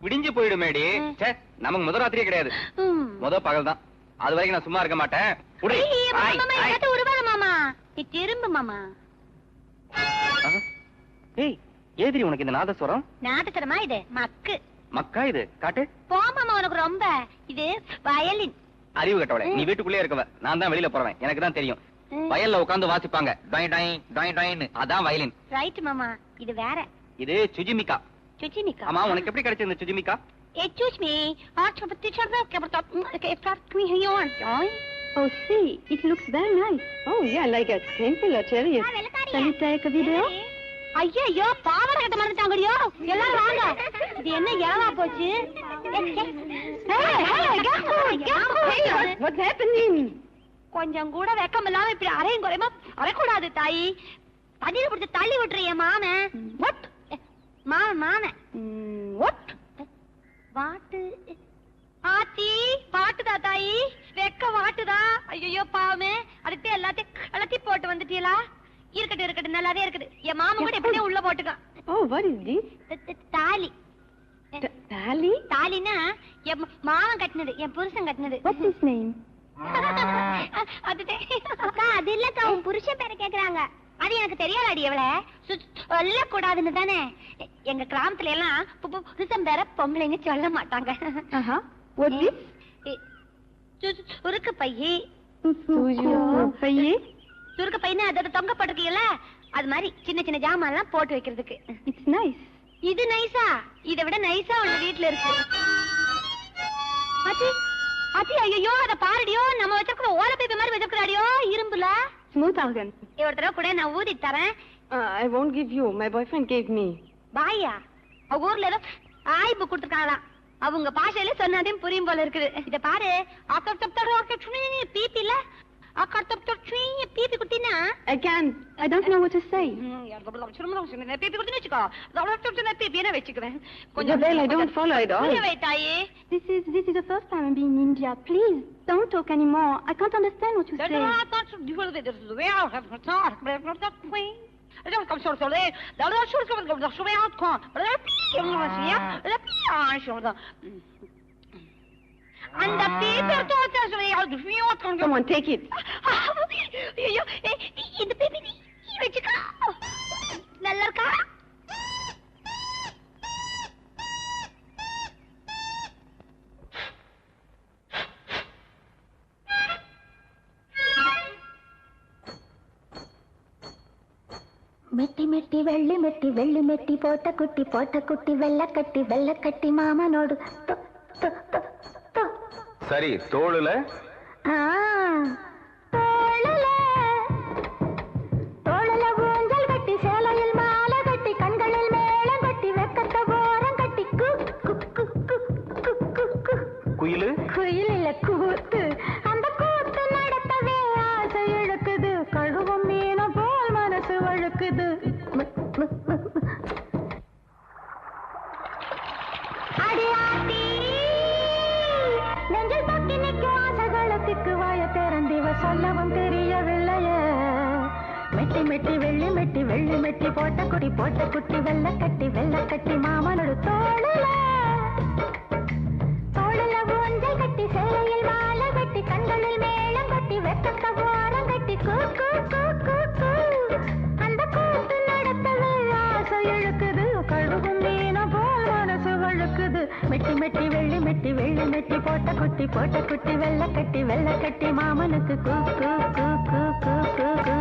விடிஞ்சு போயிடுமேடி. நமக்கு முத ராத்திரியே கிடையாது, முத பகல் தான். அது வரைக்கும் நான் சும்மா இருக்க மாட்டேன். உருவாங்க மாமா, நீ திரும்ப மாமா. ஏய் ஏதிரி உனக்கு இந்த நாதஸ்வரம்? நாதஸ்வரமா இது? மக்கு மக்கா இது காட்டு. போ மாமா, உனக்கு ரொம்ப இது வயலின். அறிவு கட்டவளே, நீ வீட்டுக்குள்ளே இருக்கவ, நான் தான் வெளியில போறேன். எனக்கு தான் தெரியும். வயல்ல உட்கார்ந்து வாசிப்பாங்க, அதான் வயலின். ரைட் மாமா, இது வேற. இது சுஜிமிகா. சுஜிமிகா? ஆமா, உனக்கு எப்படி கிடைச்சது இந்த சுஜிமிகா? Excuse me. Oh, see, it looks very nice. Oh, yeah, like a temple or chariot. Shall we take a video? ஐயோ பாவாடை கட்ட மறந்துட்டாங்கடியோ. எல்லாரும் வாங்க. இது என்ன ஏவா போச்சு? What's happening? கொஞ்சம் கூட வெக்கம் இல்லாம இப்படி அரையும் குறையுமா அரைக்கூடாது தாயி. தண்ணியில பிடிச்சி தள்ளி விட்டுறிய மாமன். வாட் மாமன் வாட் வாட்டு ஆச்சி வாட்டுதா தாயி? வெக்க வாட்டுதா? ஐயோ பாவமே, அதுக்கு எல்லாத்தையும் போட்டு வந்துட்டீங்களா? இருக்கட்டும் நல்லாவே இருக்குது. என் மாமன் கூட எப்படியே உள்ள போட்டுக்கான். Oh, what is this? தாலி. தாலி? தாலினா என் மாமன் கட்டினது, என் புருஷன் கட்டினது. What's his name? அக்கா அது இல்லக்கா, உன் புருஷன் பேரை கேக்குறாங்க. அது எனக்கு தெரியாதடி. எவ்வள சொல்ல கூடாதுன்னு தானே. எங்க கிராமத்துல எல்லாம் புருஷன் பேர பொம்பளைங்க சொல்ல மாட்டாங்க. சுருக்கு பையி. சுருக்கு பையனா அதோட தொங்க போட்டிருக்கீங்கல்ல, அது மாதிரி சின்ன ஜாமான் எல்லாம் போட்டு வைக்கிறதுக்கு. It's nice. இது நைஸா? இதை விட நைஸா உங்க வீட்டுல இருக்கு. அத்தி ஐயோ அத பாருடியோ, நம்ம வச்சிருக்கிற ஓலை பேப்பர் மாதிரி வச்சிருக்காடியோ இரும்புல. Smooth organ. ஒரு தடவை கூட நான் ஊதி தரேன். I won't give you. My boyfriend gave me. பாயா? ஊர்ல ஏதோ ஆய்வு கொடுத்துருக்காங்களாம். அவங்க பாஷையில சொன்னதையும் புரியும் போல இருக்குது. இத பாரு. பீப்பில பீப்பி குட்டினா I can't. I don't know what to say. பீப்பி குட்டின்னு வச்சுக்கோ. பீப்பின்னு வச்சுக்குவேன். கொஞ்சம் I don't follow it all. This is the first time I'm being in India. Please don't talk anymore. I can't understand what you say. அந்த paper Come on, take it. ஐயோ இந்த paper நீ வெச்சுக்கோ. நல்லா இருக்கா? மெட்டி மெட்டி வெள்ளி மெட்டி போட்ட குட்டி வெள்ள கட்டி மாமனோடு. சரி, தோளுல தோளுல ஊஞ்சல் கட்டி, சேலையில் மாலை கட்டி, கண்களில் மேளம் கட்டி, வெக்கத்த ஓரம் கட்டி, கு கு கு கு கு கு சொல்லவும் தெரியவில்லையே மெட்டி மெட்டி வெள்ளி மெட்டி வெள்ளி மெட்டி போட்ட குட்டி வெள்ளை கட்டி மாமனோட தோளுல ஊஞ்சல் கட்டி சேலையில் மாலை கட்டி கண்களில் மேளம் கட்டி வெக்கத்த ஓரம் கட்டி கூ கூ கூ கூ கூ அந்த கூத்து நடத்தவே ஆசை இழுக்குது கழுகும் மீன போல் மனசு வழுக்குது மெட்டி மெட்டி வெள்ளி மெட்டி போட்ட குட்டி வெள்ளை கட்டி மாமனுக்கு கூ கூ கூ கூ கூ கூ கூ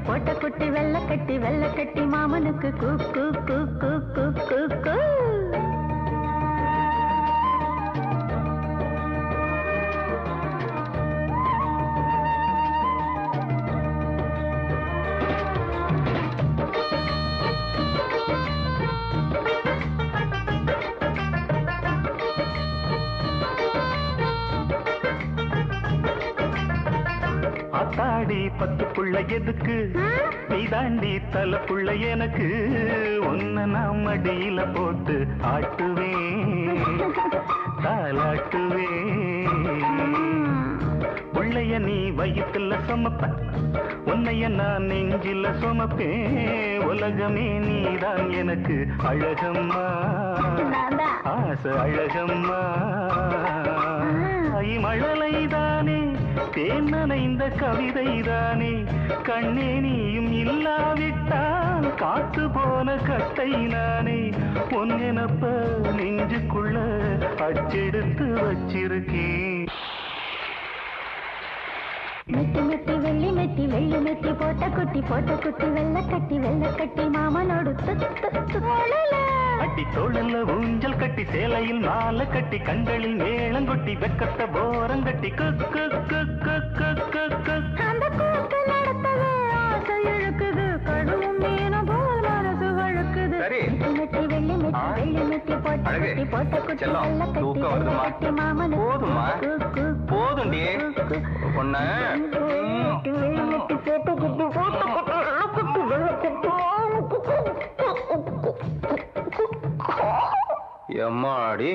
போட்ட குட்டி வெள்ளை கட்டி மாமனுக்கு கூ கூ கூ கூ கூ கூ கூ ஆத்தாடி 10 புள்ள எதுக்கு நீ தாண்டி தலை புள்ள எனக்கு உன்னை நான் மடியில போட்டு ஆட்டுவேன் தாலாட்டுவேன் புள்ளைய நீ வயிற்றுல சுமப்ப உன்னைய நான் நெஞ்சில சுமப்பேன் உலகமே நீதான் எனக்கு அழகம்மா ஆசை அழகம்மா மழலைதானே தேன் நனைந்த கவிதைதானே கண்ணே நீயும் இல்லாவிட்டால் காத்து போன கட்டை நானே பொன்னெனப்ப நெஞ்சுக்குள்ள அச்செடுத்து வச்சிருக்கேன் மெட்டி வெள்ளி மெட்டி போட்ட குட்டி வெள்ளை கட்டி மாமனோடு அட்டி தோழல்ல ஊஞ்சல் கட்டி சேலையில் மாலை கட்டி கண்களில் மேளங்கொட்டி வெக்கத்த போரங்கட்டி அந்த கூத்து நடத்தவே ஆசை இழுக்குது கடுவும் மீன போல் மனசு வழுக்குது மெட்டி வெள்ளி மெட்டி போட்ட குட்டி வெள்ளை கட்டி மாமனுக்கு போதுண்டி பொண்ண எம்மாடி